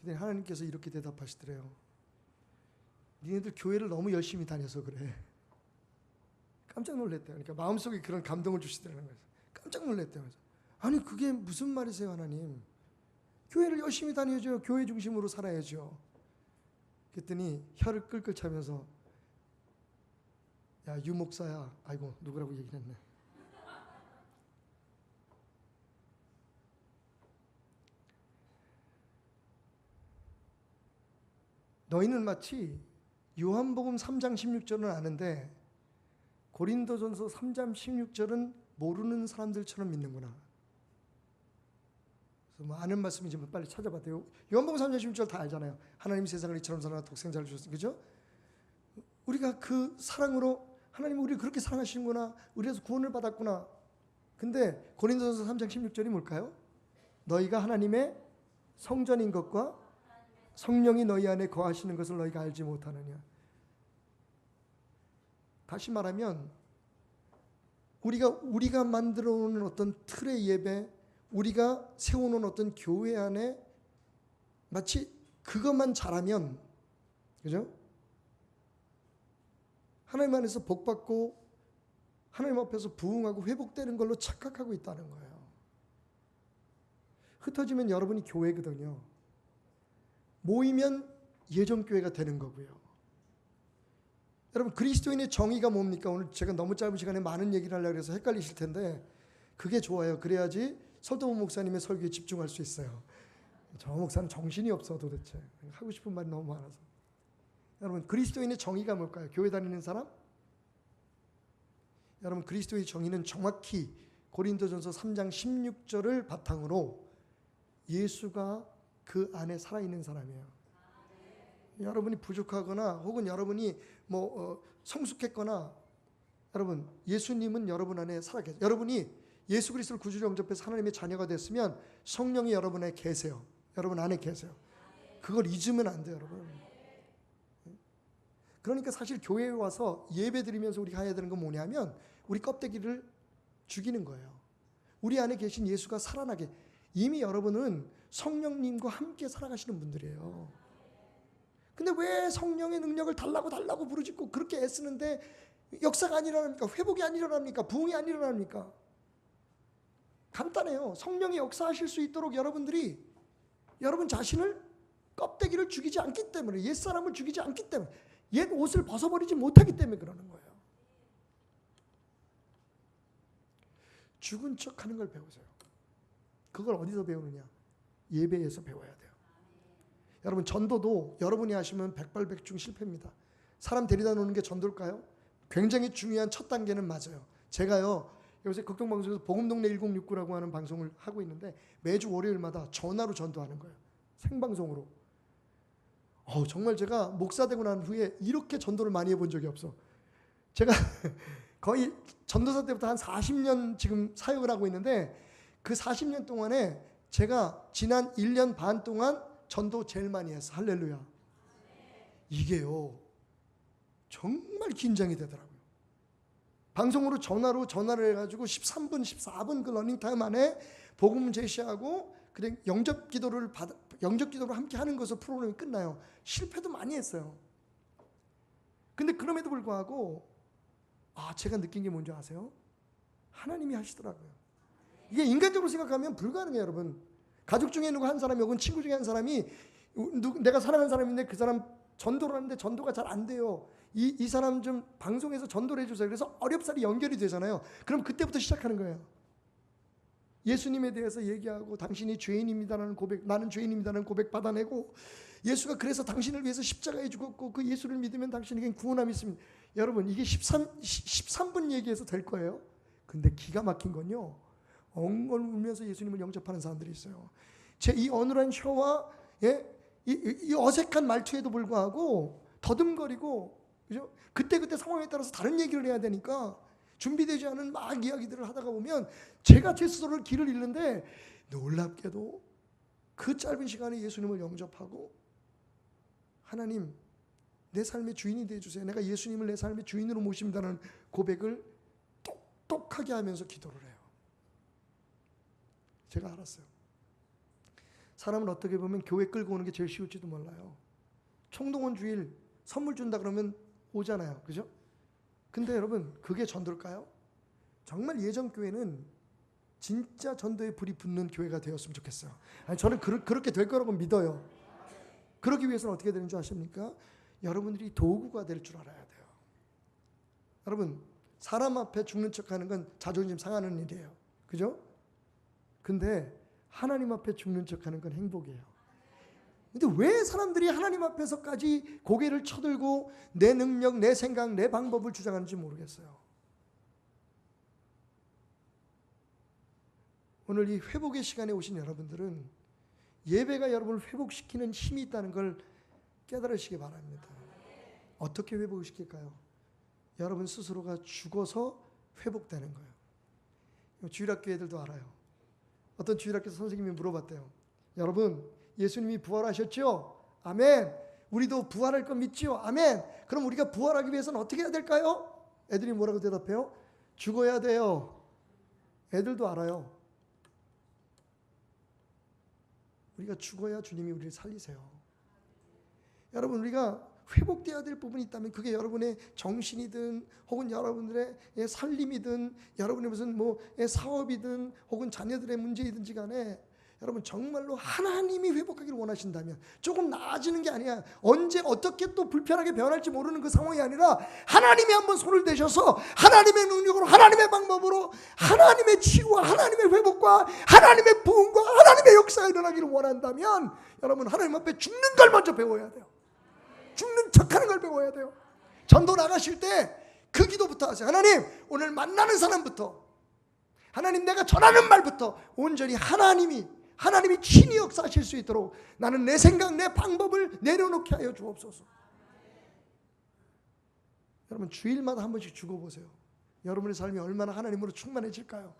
근데 하나님께서 이렇게 대답하시더래요. 니네들 교회를 너무 열심히 다녀서 그래. 깜짝 놀랐대요. 그러니까 마음속에 그런 감동을 주시더라는 거예요. 깜짝 놀랐대요. 아니 그게 무슨 말이세요 하나님? 교회를 열심히 다녀야죠. 교회 중심으로 살아야죠. 그랬더니 혀를 끌끌 차면서 야, 유 목사야. 아이고, 누구라고 얘기를 했네. 너희는 마치 요한복음 3장 16절은 아는데 고린도전서 3장 16절은 모르는 사람들처럼 믿는구나. 그래서 뭐 아는 말씀이지만 빨리 찾아봐도 요한복음 3장 16절 다 알잖아요. 하나님이 세상을 이처럼 사랑하 독생자를 주셨으니, 그죠? 우리가 그 사랑으로 하나님 우리를 그렇게 사랑하시는구나. 우리에서 구원을 받았구나. 근데 고린도전서 3장 16절이 뭘까요? 너희가 하나님의 성전인 것과 성령이 너희 안에 거하시는 것을 너희가 알지 못하느냐. 다시 말하면 우리가 만들어 놓은 어떤 틀의 예배, 우리가 세워놓은 어떤 교회 안에 마치 그것만 잘하면, 그죠? 하나님 안에서 복받고 하나님 앞에서 부흥하고 회복되는 걸로 착각하고 있다는 거예요. 흩어지면 여러분이 교회거든요. 모이면 예정교회가 되는 거고요. 여러분, 그리스도인의 정의가 뭡니까? 오늘 제가 너무 짧은 시간에 많은 얘기를 하려고 해서 헷갈리실 텐데 그게 좋아요. 그래야지 설도문 목사님의 설교에 집중할 수 있어요. 저 목사는 정신이 없어 도대체. 하고 싶은 말이 너무 많아서. 여러분, 그리스도인의 정의가 뭘까요? 교회 다니는 사람? 여러분, 그리스도의 정의는 정확히 고린도전서 3장 16절을 바탕으로 예수가 그 안에 살아있는 사람이에요. 여러분이 부족하거나 혹은 여러분이 성숙했거나, 여러분 예수님은 여러분 안에 살아계세요. 여러분이 예수 그리스도를 구주로 영접해서 하나님의 자녀가 됐으면 성령이 여러분 안에 계세요. 여러분 안에 계세요. 그걸 잊으면 안 돼요, 여러분. 그러니까 사실 교회에 와서 예배 드리면서 우리가 해야 되는 건 뭐냐면 우리 껍데기를 죽이는 거예요. 우리 안에 계신 예수가 살아나게. 이미 여러분은 성령님과 함께 살아가시는 분들이에요. 근데 왜 성령의 능력을 달라고 부르짖고 그렇게 애쓰는데 역사가 안 일어납니까? 회복이 안 일어납니까? 부흥이 안 일어납니까? 간단해요. 성령이 역사하실 수 있도록 여러분들이 여러분 자신을 껍데기를 죽이지 않기 때문에, 옛사람을 죽이지 않기 때문에, 옛 옷을 벗어버리지 못하기 때문에 그러는 거예요. 죽은 척하는 걸 배우세요. 그걸 어디서 배우느냐? 예배에서 배워야 돼요. 여러분, 전도도 여러분이 하시면 백발백중 실패입니다. 사람 데려다 놓는 게 전도일까요? 굉장히 중요한 첫 단계는 맞아요. 제가요 요새 극동방송에서 복음동네 1069라고 하는 방송을 하고 있는데 매주 월요일마다 전화로 전도하는 거예요. 생방송으로. 정말 제가 목사 되고 난 후에 이렇게 전도를 많이 해본 적이 없어. 제가 거의 전도사 때부터 한 40년 지금 사역을 하고 있는데 그 40년 동안에 제가 지난 1년 반 동안 전도 제일 많이 했어. 할렐루야. 이게요 정말 긴장이 되더라고요. 방송으로 전화를 해가지고 13분 14분 그 러닝타임 안에 복음 제시하고 그냥 영접 기도를 함께 하는 것으로 프로그램이 끝나요. 실패도 많이 했어요. 근데 그럼에도 불구하고 제가 느낀 게 뭔지 아세요? 하나님이 하시더라고요. 이게 인간적으로 생각하면 불가능해요, 여러분. 가족 중에 누구 한 사람이 혹은 친구 중에 한 사람이 내가 사랑하는 사람인데 그 사람 전도를 하는데 전도가 잘 안 돼요. 이 사람 좀 방송에서 전도를 해주세요. 그래서 어렵사리 연결이 되잖아요. 그럼 그때부터 시작하는 거예요. 예수님에 대해서 얘기하고 당신이 죄인입니다라는 고백, 나는 죄인입니다라는 고백 받아내고 예수가 그래서 당신을 위해서 십자가에 죽었고 그 예수를 믿으면 당신에겐 구원함이 있습니다. 여러분, 이게 13분 얘기해서 될 거예요. 근데 기가 막힌 건요, 엉엉 울면서 예수님을 영접하는 사람들이 있어요. 제 이 어눌한 혀와 이 어색한 말투에도 불구하고 더듬거리고, 그죠? 그때 상황에 따라서 다른 얘기를 해야 되니까 준비되지 않은 막 이야기들을 하다가 보면 제가 제 스스로를 길을 잃는데, 놀랍게도 그 짧은 시간에 예수님을 영접하고 하나님 내 삶의 주인이 되어주세요, 내가 예수님을 내 삶의 주인으로 모십니다는 고백을 똑똑하게 하면서 기도를 해요. 제가 알았어요. 사람은 어떻게 보면 교회 끌고 오는 게 제일 쉬울지도 몰라요. 총동원 주일 선물 준다 그러면 오잖아요, 그죠? 근데 여러분, 그게 전도일까요? 정말 예전 교회는 진짜 전도에 불이 붙는 교회가 되었으면 좋겠어요. 아니, 저는 그렇게 될 거라고 믿어요. 그러기 위해서는 어떻게 되는 줄 아십니까? 여러분들이 도구가 될 줄 알아야 돼요. 여러분, 사람 앞에 죽는 척하는 건 자존심 상하는 일이에요, 그죠? 근데 하나님 앞에 죽는 척하는 건 행복이에요. 근데 왜 사람들이 하나님 앞에서까지 고개를 쳐들고 내 능력, 내 생각, 내 방법을 주장하는지 모르겠어요. 오늘 이 회복의 시간에 오신 여러분들은 예배가 여러분을 회복시키는 힘이 있다는 걸 깨달으시기 바랍니다. 어떻게 회복을 시킬까요? 여러분 스스로가 죽어서 회복되는 거예요. 주일학교 애들도 알아요. 어떤 주일학교에서 선생님이 물어봤대요. 여러분, 예수님이 부활하셨죠? 아멘. 우리도 부활할 건 믿지요? 아멘. 그럼 우리가 부활하기 위해서는 어떻게 해야 될까요? 애들이 뭐라고 대답해요? 죽어야 돼요. 애들도 알아요. 우리가 죽어야 주님이 우리를 살리세요. 여러분, 우리가 회복되어야 될 부분이 있다면 그게 여러분의 정신이든 혹은 여러분들의 살림이든 여러분의 무슨 사업이든 혹은 자녀들의 문제이든지 간에 여러분 정말로 하나님이 회복하기를 원하신다면 조금 나아지는 게 아니야. 언제 어떻게 또 불편하게 변할지 모르는 그 상황이 아니라 하나님이 한번 손을 대셔서 하나님의 능력으로, 하나님의 방법으로, 하나님의 치유와 하나님의 회복과 하나님의 부흥과 하나님의 역사가 일어나기를 원한다면 여러분 하나님 앞에 죽는 걸 먼저 배워야 돼요. 죽는 척하는 걸 배워야 돼요. 전도 나가실 때 그 기도부터 하세요. 하나님, 오늘 만나는 사람부터, 하나님 내가 전하는 말부터 온전히 하나님이 친히 역사하실 수 있도록 나는 내 생각, 내 방법을 내려놓게 하여 주옵소서. 여러분 주일마다 한 번씩 죽어보세요. 여러분의 삶이 얼마나 하나님으로 충만해질까요?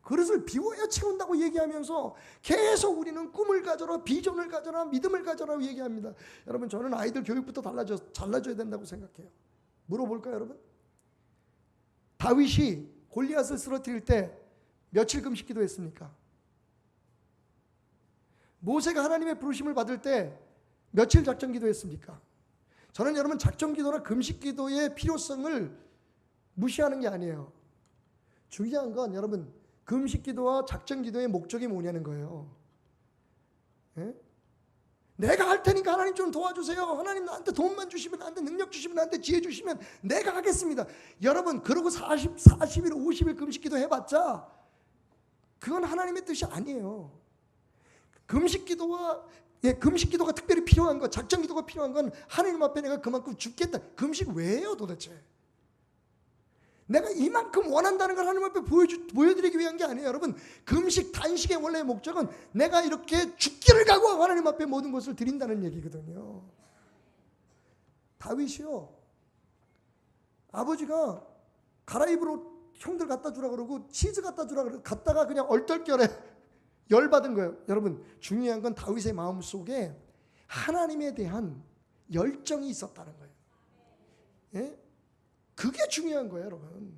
그릇을 비워야 채운다고 얘기하면서 계속 우리는 꿈을 가져라, 비전을 가져라, 믿음을 가져라고 얘기합니다. 여러분 저는 아이들 교육부터 잘라줘야 된다고 생각해요. 물어볼까요 여러분? 다윗이 골리앗을 쓰러뜨릴 때 며칠 금식 기도했습니까? 모세가 하나님의 부르심을 받을 때 며칠 작정 기도했습니까? 저는 여러분 작정 기도나 금식 기도의 필요성을 무시하는 게 아니에요. 중요한 건 여러분 금식 기도와 작정 기도의 목적이 뭐냐는 거예요. 예? 내가 할 테니까 하나님 좀 도와주세요. 하나님 나한테 돈만 주시면, 나한테 능력 주시면, 나한테 지혜 주시면 내가 하겠습니다. 여러분 그러고 40일 50일 금식 기도 해봤자 그건 하나님의 뜻이 아니에요. 금식 기도가 특별히 필요한 거, 작정 기도가 필요한 건 하나님 앞에 내가 그만큼 죽겠다. 금식 왜 해요 도대체? 내가 이만큼 원한다는 걸 하나님 앞에 보여드리기 위한 게 아니에요. 여러분 금식 단식의 원래의 목적은 내가 이렇게 죽기를 각오하고 하나님 앞에 모든 것을 드린다는 얘기거든요. 다윗이요, 아버지가 갈아입을 옷 형들 갖다 주라 그러고 치즈 갖다 주라 그러고 갔다가 그냥 얼떨결에 열받은 거예요. 여러분 중요한 건 다윗의 마음속에 하나님에 대한 열정이 있었다는 거예요. 예? 그게 중요한 거예요 여러분.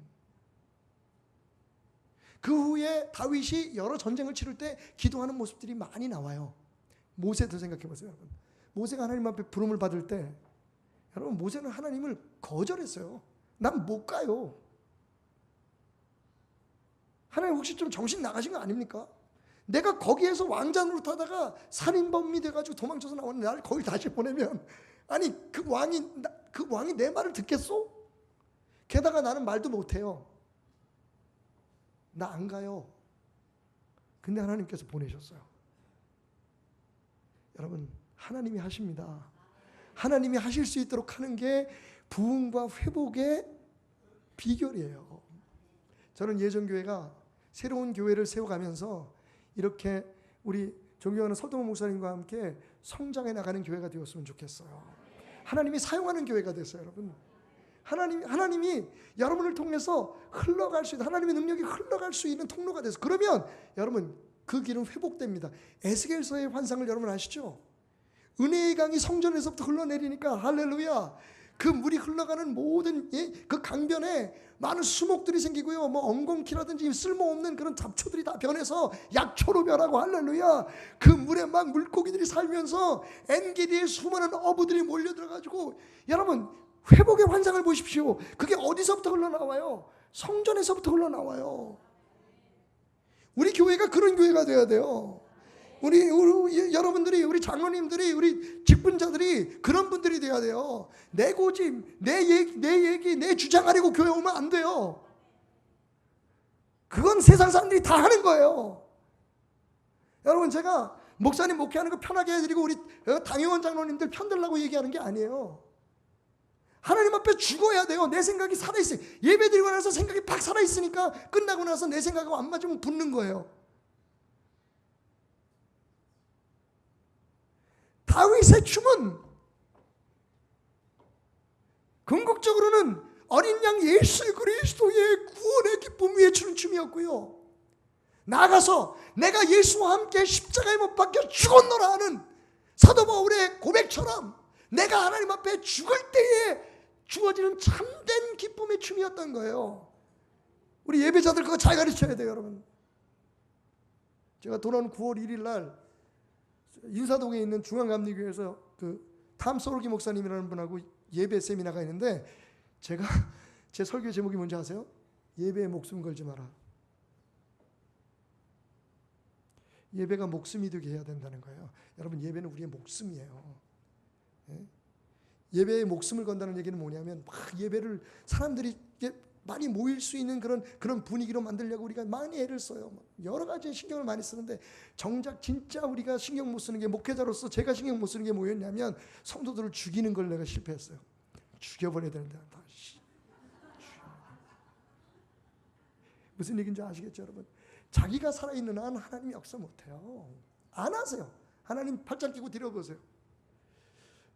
그 후에 다윗이 여러 전쟁을 치를 때 기도하는 모습들이 많이 나와요. 모세도 생각해 보세요 여러분. 모세가 하나님 앞에 부름을 받을 때 여러분 모세는 하나님을 거절했어요. 난 못 가요. 하나님 혹시 좀 정신 나가신 거 아닙니까? 내가 거기에서 왕자 노릇하다가 살인범이 돼가지고 도망쳐서 나왔는데 나를 거기 다시 보내면 아니 그 왕이 내 말을 듣겠소? 게다가 나는 말도 못해요. 나 안 가요. 근데 하나님께서 보내셨어요. 여러분 하나님이 하십니다. 하나님이 하실 수 있도록 하는 게 부흥과 회복의 비결이에요. 저는 예전교회가 새로운 교회를 세워가면서 이렇게 우리 존경하는 서동훈 목사님과 함께 성장해 나가는 교회가 되었으면 좋겠어요. 하나님이 사용하는 교회가 됐어요 여러분. 하나님이 여러분을 통해서 흘러갈 수 있는, 하나님의 능력이 흘러갈 수 있는 통로가 돼서, 그러면 여러분 그 길은 회복됩니다. 에스겔서의 환상을 여러분 아시죠? 은혜의 강이 성전에서부터 흘러내리니까 할렐루야, 그 물이 흘러가는 모든 그 강변에 많은 수목들이 생기고요, 뭐 엉겅퀴라든지 쓸모없는 그런 잡초들이 다 변해서 약초로 변하고, 할렐루야, 그 물에 막 물고기들이 살면서 엔게디의 수많은 어부들이 몰려들어가지고, 여러분 회복의 환상을 보십시오. 그게 어디서부터 흘러나와요? 성전에서부터 흘러나와요. 우리 교회가 그런 교회가 되어야 돼요. 우리 여러분들이, 우리 장로님들이, 우리 직분자들이 그런 분들이 돼야 돼요. 내 고집, 내 얘기, 내 주장하려고 교회 오면 안 돼요. 그건 세상 사람들이 다 하는 거예요. 여러분, 제가 목사님 목회하는 거 편하게 해드리고 우리 당회원 장로님들 편들라고 얘기하는 게 아니에요. 하나님 앞에 죽어야 돼요. 내 생각이 살아있어요. 예배 드리고 나서 생각이 팍 살아있으니까 끝나고 나서 내 생각하고 안 맞으면 붙는 거예요. 다윗의 춤은 궁극적으로는 어린 양 예수 그리스도의 구원의 기쁨 위에 추는 춤이었고요, 나아가서 내가 예수와 함께 십자가에 못 박혀 죽었노라 하는 사도 바울의 고백처럼 내가 하나님 앞에 죽을 때에 주어지는 참된 기쁨의 춤이었던 거예요. 우리 예배자들 그거 잘 가르쳐야 돼요, 여러분. 제가 돌아온 9월 1일 날 인사동에 있는 중앙감리교회에서 그 탐소르기 목사님이라는 분하고 예배 세미나가 있는데, 제가 제 설교 제목이 뭔지 아세요? 예배에 목숨 걸지 마라. 예배가 목숨이 되게 해야 된다는 거예요. 여러분, 예배는 우리의 목숨이에요. 예배에 목숨을 건다는 얘기는 뭐냐면, 막 예배를 사람들이 많이 모일 수 있는 그런 분위기로 만들려고 우리가 많이 애를 써요. 여러 가지 신경을 많이 쓰는데, 정작 진짜 우리가 신경 못 쓰는 게, 목회자로서 제가 신경 못 쓰는 게 뭐였냐면, 성도들을 죽이는 걸 내가 실패했어요. 죽여버려야 되는데 무슨 얘기인지 아시겠죠, 여러분? 자기가 살아있는 한 하나님이 역사 못해요. 안 하세요. 하나님 팔짱 끼고 드려보세요.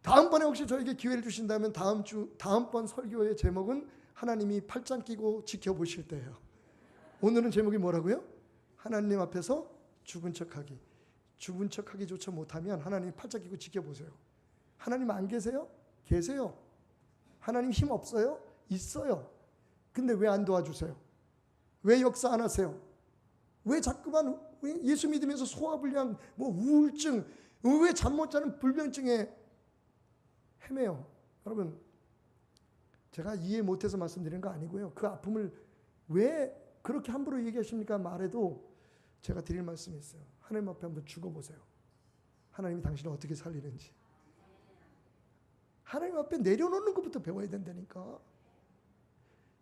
다음번에 혹시 저에게 기회를 주신다면 다음번 설교의 제목은 하나님이 팔짱 끼고 지켜보실 때예요. 오늘은 제목이 뭐라고요? 하나님 앞에서 죽은 척하기. 죽은 척하기조차 못하면 하나님 팔짱 끼고 지켜보세요. 하나님 안 계세요? 계세요. 하나님 힘 없어요? 있어요. 근데 왜 안 도와주세요? 왜 역사 안 하세요? 왜 자꾸만 예수 믿으면서 소화불량, 뭐 우울증, 왜 잠 못 자는 불면증에 헤매요? 여러분, 제가 이해 못해서 말씀드리는 거 아니고요, 그 아픔을 왜 그렇게 함부로 얘기하십니까 말해도 제가 드릴 말씀이 있어요. 하나님 앞에 한번 죽어보세요. 하나님이 당신을 어떻게 살리는지. 하나님 앞에 내려놓는 것부터 배워야 된다니까.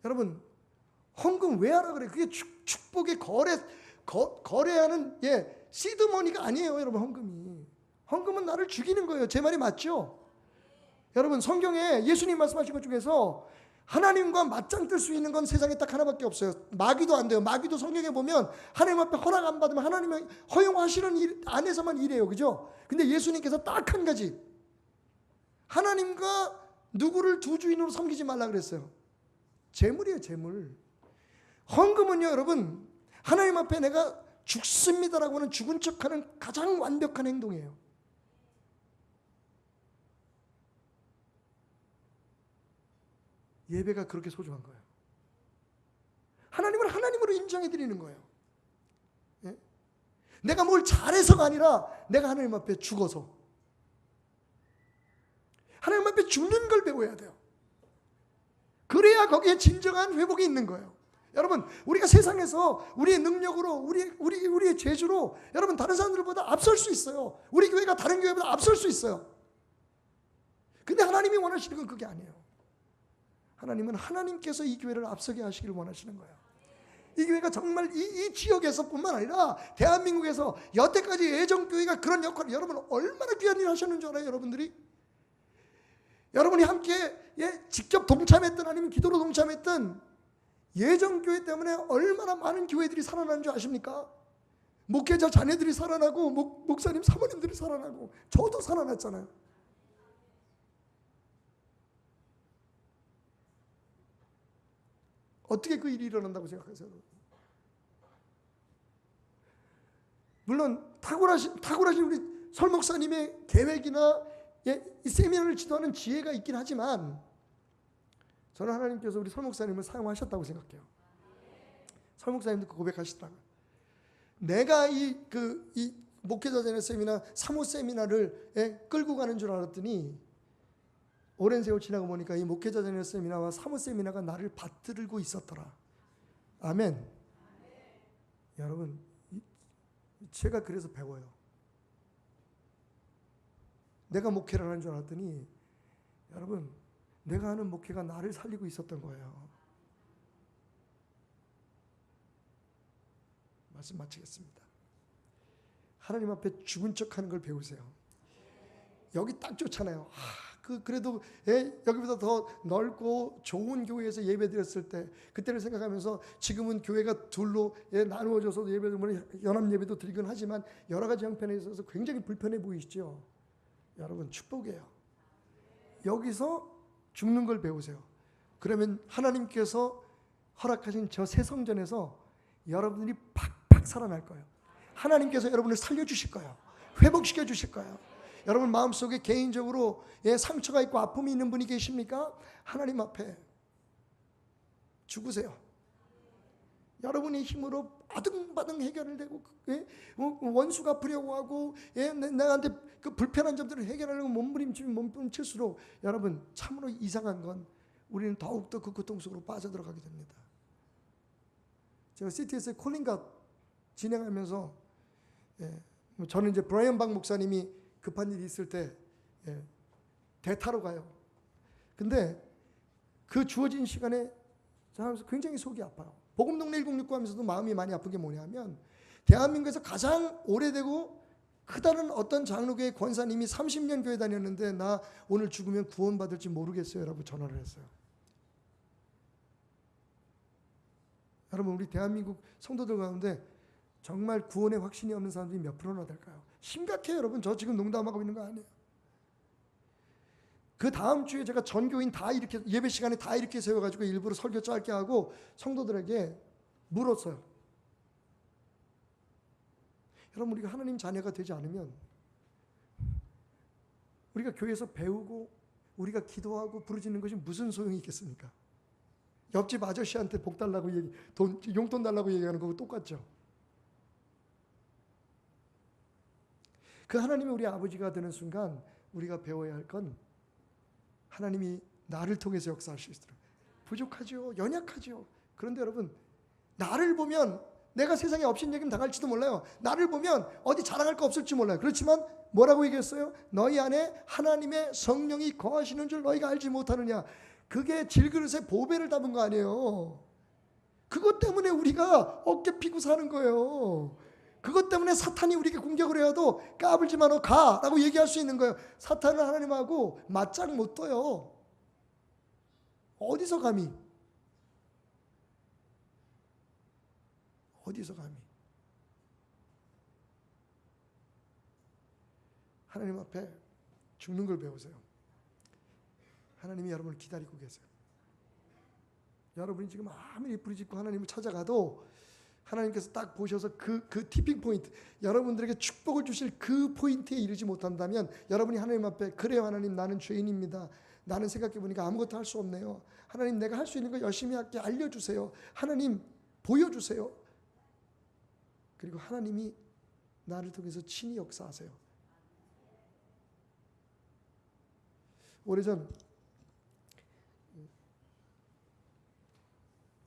여러분, 헌금 왜 하라 그래요? 그게 축복의 거래하는 시드머니가 아니에요, 여러분. 헌금은 나를 죽이는 거예요. 제 말이 맞죠? 여러분, 성경에 예수님 말씀하신 것 중에서 하나님과 맞짱 뜰 수 있는 건 세상에 딱 하나밖에 없어요. 마귀도 안 돼요. 마귀도 성경에 보면 하나님 앞에 허락 안 받으면 하나님이 허용하시는 일 안에서만 일해요. 그죠? 근데 예수님께서 딱 한 가지, 하나님과 누구를 두 주인으로 섬기지 말라 그랬어요. 재물이에요, 재물. 헌금은요, 여러분, 하나님 앞에 내가 죽습니다라고 하는 죽은 척하는 가장 완벽한 행동이에요. 예배가 그렇게 소중한 거예요. 하나님을 하나님으로 인정해 드리는 거예요. 예? 내가 뭘 잘해서가 아니라 내가 하나님 앞에 죽어서, 하나님 앞에 죽는 걸 배워야 돼요. 그래야 거기에 진정한 회복이 있는 거예요. 여러분, 우리가 세상에서 우리의 능력으로, 우리의 재주로 여러분 다른 사람들보다 앞설 수 있어요. 우리 교회가 다른 교회보다 앞설 수 있어요. 근데 하나님이 원하시는 건 그게 아니에요. 하나님은 하나님께서 이 교회를 앞서게 하시기를 원하시는 거예요. 이 교회가 정말 이 지역에서뿐만 아니라 대한민국에서 여태까지 예정교회가 그런 역할을, 여러분 얼마나 귀한 일을 하셨는 줄 알아요, 여러분들이? 여러분이 함께 직접 동참했던, 아니면 기도로 동참했던 예정교회 때문에 얼마나 많은 교회들이 살아나는 줄 아십니까? 목회자 자녀들이 살아나고, 목사님 사모님들이 살아나고, 저도 살아났잖아요. 어떻게 그 일이 일어난다고 생각하세요? 물론 탁월하신 우리 설 목사님의 계획이나 이 세미나를 지도하는 지혜가 있긴 하지만 저는 하나님께서 우리 설 목사님을 사용하셨다고 생각해요. 설 목사님도 고백하시더라고요. 내가 이 목회자 전의 세미나, 사모 세미나를 끌고 가는 줄 알았더니 오랜 세월 지나고 보니까 이 목회자 전의 세미나와 사모 세미나가 나를 받들고 있었더라. 아멘. 여러분, 제가 그래서 배워요. 내가 목회를 하는 줄 알았더니 여러분, 내가 하는 목회가 나를 살리고 있었던 거예요. 말씀 마치겠습니다. 하나님 앞에 죽은 척하는 걸 배우세요. 여기 딱 좋잖아요. 그래도 여기보다 더 넓고 좋은 교회에서 예배드렸을 때 그때를 생각하면서 지금은 교회가 둘로 나누어져서 예배도 연합 예배도 드리곤 하지만 여러 가지 형편에 있어서 굉장히 불편해 보이시죠? 여러분 축복이에요. 여기서 죽는 걸 배우세요. 그러면 하나님께서 허락하신 저 새 성전에서 여러분들이 팍팍 살아날 거예요. 하나님께서 여러분을 살려주실 거예요. 회복시켜 주실 거예요. 여러분 마음속에 개인적으로 상처가 있고 아픔이 있는 분이 계십니까? 하나님 앞에 죽으세요. 여러분의 힘으로 아등바등 해결을 되고 원수 갚으려고 하고 나한테 그 불편한 점들을 해결하려고 몸부림칠수록 여러분 참으로 이상한 건 우리는 더욱더 그 고통 속으로 빠져들어가게 됩니다. 제가 CTS의 콜링갓 진행하면서 저는 이제 브라이언 박 목사님이 급한 일이 있을 때 대타로 가요. 근데 그 주어진 시간에 굉장히 속이 아파요. 복음동네 1069 하면서도 마음이 많이 아픈 게 뭐냐면 대한민국에서 가장 오래되고 크다는 어떤 장로교회 권사님이 30년 교회 다녔는데 나 오늘 죽으면 구원받을지 모르겠어요 라고 전화를 했어요. 여러분 우리 대한민국 성도들 가운데 정말 구원의 확신이 없는 사람들이 몇 프로나 될까요? 심각해요 여러분. 저 지금 농담하고 있는 거 아니에요. 그 다음 주에 제가 전교인 다 이렇게 예배 시간에 다 이렇게 세워가지고 일부러 설교 짧게 하고 성도들에게 물었어요. 여러분 우리가 하나님 자녀가 되지 않으면 우리가 교회에서 배우고 우리가 기도하고 부르짖는 것이 무슨 소용이 있겠습니까? 옆집 아저씨한테 복 달라고 용돈 달라고 얘기하는 거고 똑같죠. 그 하나님이 우리 아버지가 되는 순간 우리가 배워야 할 건 하나님이 나를 통해서 역사할 수 있도록 부족하죠. 연약하죠. 그런데 여러분 나를 보면 내가 세상에 업신여김 당할지도 몰라요. 나를 보면 어디 자랑할 거 없을지 몰라요. 그렇지만 뭐라고 얘기했어요? 너희 안에 하나님의 성령이 거하시는 줄 너희가 알지 못하느냐. 그게 질그릇에 보배를 담은 거 아니에요. 그것 때문에 우리가 어깨 피고 사는 거예요. 그것 때문에 사탄이 우리에게 공격을 해도 까불지 마 너 가 라고 얘기할 수 있는 거예요. 사탄은 하나님하고 맞짱 못 떠요. 어디서 감히 하나님 앞에 죽는 걸 배우세요. 하나님이 여러분을 기다리고 계세요. 여러분이 지금 아무리 부르짖고 하나님을 찾아가도 하나님께서 딱 보셔서 그 티핑 포인트, 여러분들에게 축복을 주실 그 포인트에 이르지 못한다면 여러분이 하나님 앞에 그래요 하나님 나는 죄인입니다. 나는 생각해보니까 아무것도 할 수 없네요. 하나님 내가 할 수 있는 거 열심히 할게 알려주세요. 하나님 보여주세요. 그리고 하나님이 나를 통해서 친히 역사하세요. 오래전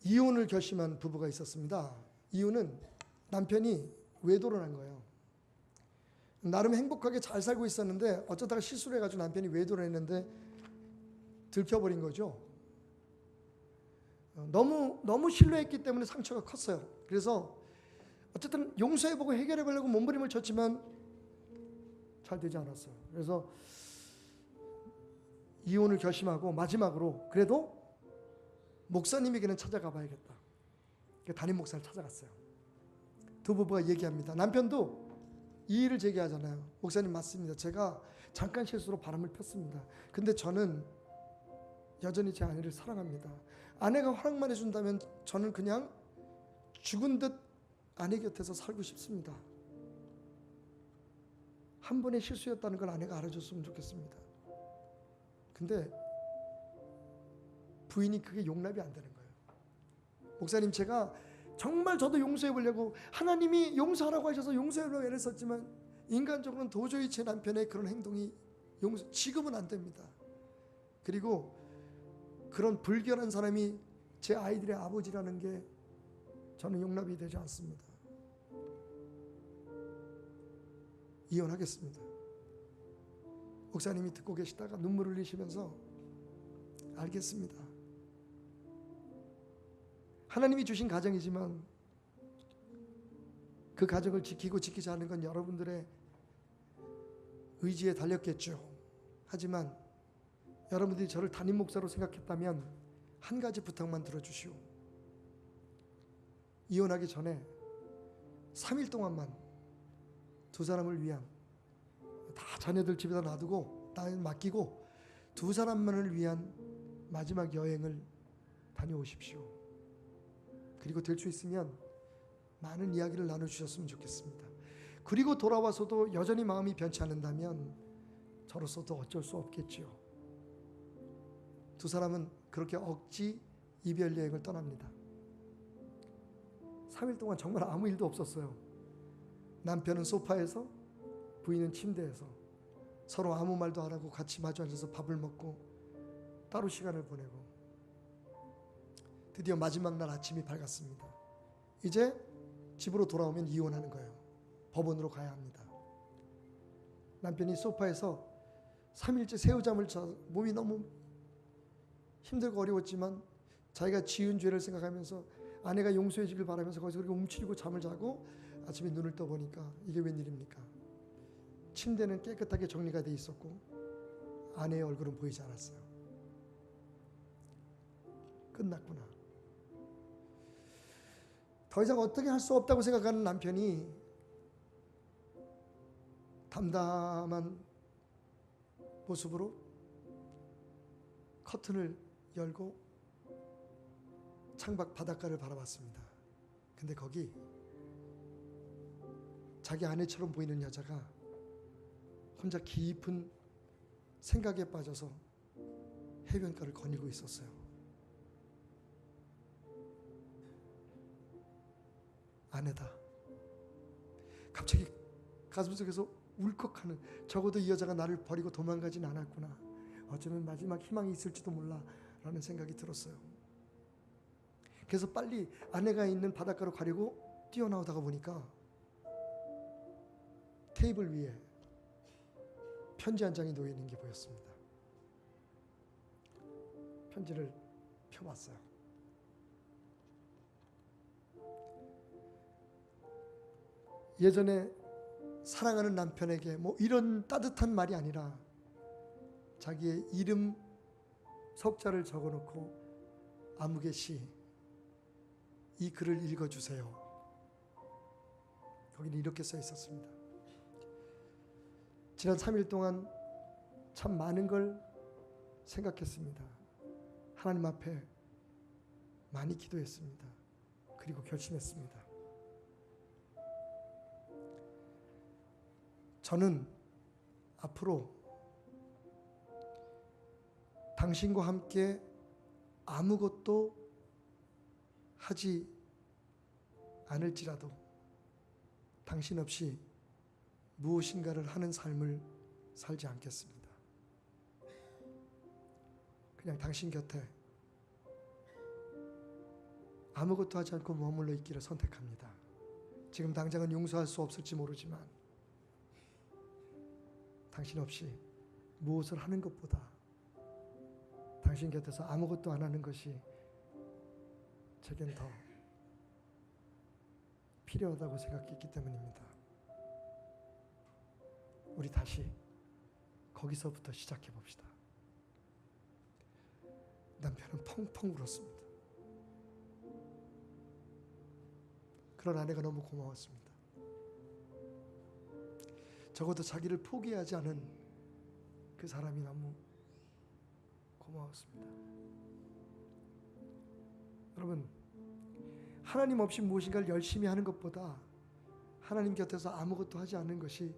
이혼을 결심한 부부가 있었습니다. 이유는 남편이 외도를 한 거예요. 나름 행복하게 잘 살고 있었는데 어쩌다가 실수를 해가지고 남편이 외도를 했는데 들켜버린 거죠. 너무 신뢰했기 때문에 상처가 컸어요. 그래서 어쨌든 용서해보고 해결해보려고 몸부림을 쳤지만 잘 되지 않았어요. 그래서 이혼을 결심하고 마지막으로 그래도 목사님에게는 찾아가 봐야겠다. 담임 목사를 찾아갔어요. 두 부부가 얘기합니다. 남편도 이의를 제기하잖아요. 목사님 맞습니다. 제가 잠깐 실수로 바람을 폈습니다. 근데 저는 여전히 제 아내를 사랑합니다. 아내가 허락만 해준다면 저는 그냥 죽은 듯 아내 곁에서 살고 싶습니다. 한 번의 실수였다는 걸 아내가 알아줬으면 좋겠습니다. 근데 부인이 그게 용납이 안 되는 거예요. 목사님, 제가 정말 저도 용서해 보려고 하나님이 용서하라고 하셔서 용서하려고 애를 썼지만 인간적으로는 도저히 제 남편의 그런 행동이 지금은 안 됩니다. 그리고 그런 불결한 사람이 제 아이들의 아버지라는 게 저는 용납이 되지 않습니다. 이혼하겠습니다. 목사님이 듣고 계시다가 눈물을 흘리시면서 알겠습니다. 하나님이 주신 가정이지만 그 가정을 지키고 지키지 않는 건 여러분들의 의지에 달렸겠죠. 하지만 여러분들이 저를 담임 목사로 생각했다면 한 가지 부탁만 들어주시오. 이혼하기 전에 3일 동안만 두 사람을 위한, 다 자녀들 집에다 놔두고 나 맡기고 두 사람만을 위한 마지막 여행을 다녀오십시오. 그리고 될 수 있으면 많은 이야기를 나눠주셨으면 좋겠습니다. 그리고 돌아와서도 여전히 마음이 변치 않는다면 저로서도 어쩔 수 없겠지요. 두 사람은 그렇게 억지 이별 여행을 떠납니다. 3일 동안 정말 아무 일도 없었어요. 남편은 소파에서, 부인은 침대에서 서로 아무 말도 안 하고 같이 마주 앉아서 밥을 먹고 따로 시간을 보내고, 드디어 마지막 날 아침이 밝았습니다. 이제 집으로 돌아오면 이혼하는 거예요. 법원으로 가야 합니다. 남편이 소파에서 3일째 새우잠을 자, 몸이 너무 힘들고 어려웠지만 자기가 지은 죄를 생각하면서 아내가 용서해 주길 바라면서 거기서 그렇게 움츠리고 잠을 자고 아침에 눈을 떠보니까 이게 웬일입니까? 침대는 깨끗하게 정리가 돼 있었고 아내의 얼굴은 보이지 않았어요. 끝났구나. 더 이상 어떻게 할 수 없다고 생각하는 남편이 담담한 모습으로 커튼을 열고 창밖 바닷가를 바라봤습니다. 근데 거기 자기 아내처럼 보이는 여자가 혼자 깊은 생각에 빠져서 해변가를 거닐고 있었어요. 아내다. 갑자기 가슴속에서 울컥하는, 적어도 이 여자가 나를 버리고 도망가진 않았구나, 어쩌면 마지막 희망이 있을지도 몰라 라는 생각이 들었어요. 그래서 빨리 아내가 있는 바닷가로 가려고 뛰어나오다가 보니까 테이블 위에 편지 한 장이 놓여 있는 게 보였습니다. 편지를 펴봤어요. 예전에 사랑하는 남편에게 뭐 이런 따뜻한 말이 아니라 자기의 이름 석자를 적어놓고 아무개 씨, 이 글을 읽어주세요. 거기는 이렇게 써 있었습니다. 지난 3일 동안 참 많은 걸 생각했습니다. 하나님 앞에 많이 기도했습니다. 그리고 결심했습니다. 저는 앞으로 당신과 함께 아무것도 하지 않을지라도 당신 없이 무엇인가를 하는 삶을 살지 않겠습니다. 그냥 당신 곁에 아무것도 하지 않고 머물러 있기를 선택합니다. 지금 당장은 용서할 수 없을지 모르지만 당신 없이 무엇을 하는 것보다 당신 곁에서 아무것도 안 하는 것이 제겐 더 필요하다고 생각했기 때문입니다. 우리 다시 거기서부터 시작해 봅시다. 남편은 펑펑 울었습니다. 그런 아내가 너무 고마웠습니다. 적어도 자기를 포기하지 않은 그 사람이 너무 고마웠습니다. 여러분, 하나님 없이 무엇인가를 열심히 하는 것보다 하나님 곁에서 아무것도 하지 않는 것이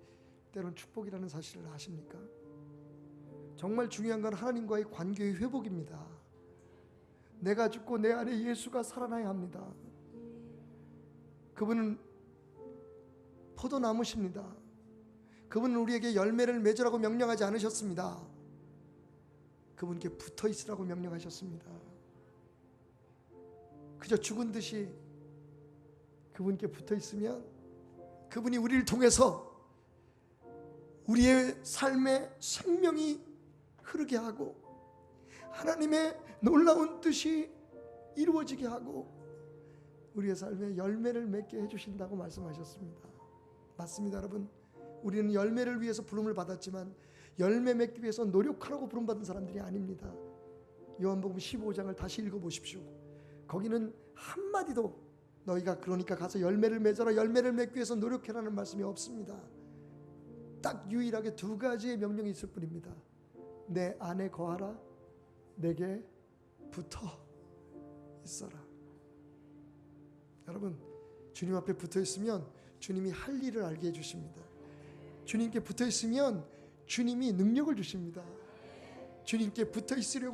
때론 축복이라는 사실을 아십니까? 정말 중요한 건 하나님과의 관계의 회복입니다. 내가 죽고 내 안에 예수가 살아나야 합니다. 그분은 포도나무십니다. 그분은 우리에게 열매를 맺으라고 명령하지 않으셨습니다. 그분께 붙어 있으라고 명령하셨습니다. 그저 죽은 듯이 그분께 붙어 있으면 그분이 우리를 통해서 우리의 삶의 생명이 흐르게 하고 하나님의 놀라운 뜻이 이루어지게 하고 우리의 삶에 열매를 맺게 해주신다고 말씀하셨습니다. 맞습니다, 여러분. 우리는 열매를 위해서 부름을 받았지만 열매 맺기 위해서 노력하라고 부름받은 사람들이 아닙니다. 요한복음 15장을 다시 읽어보십시오. 거기는 한마디도 너희가 그러니까 가서 열매를 맺어라, 열매를 맺기 위해서 노력해라는 말씀이 없습니다. 딱 유일하게 두 가지의 명령이 있을 뿐입니다. 내 안에 거하라, 내게 붙어 있어라. 여러분, 주님 앞에 붙어 있으면 주님이 할 일을 알게 해주십니다. 주님께 붙어 있으면 주님이 능력을 주십니다. 주님께 붙어 있으려고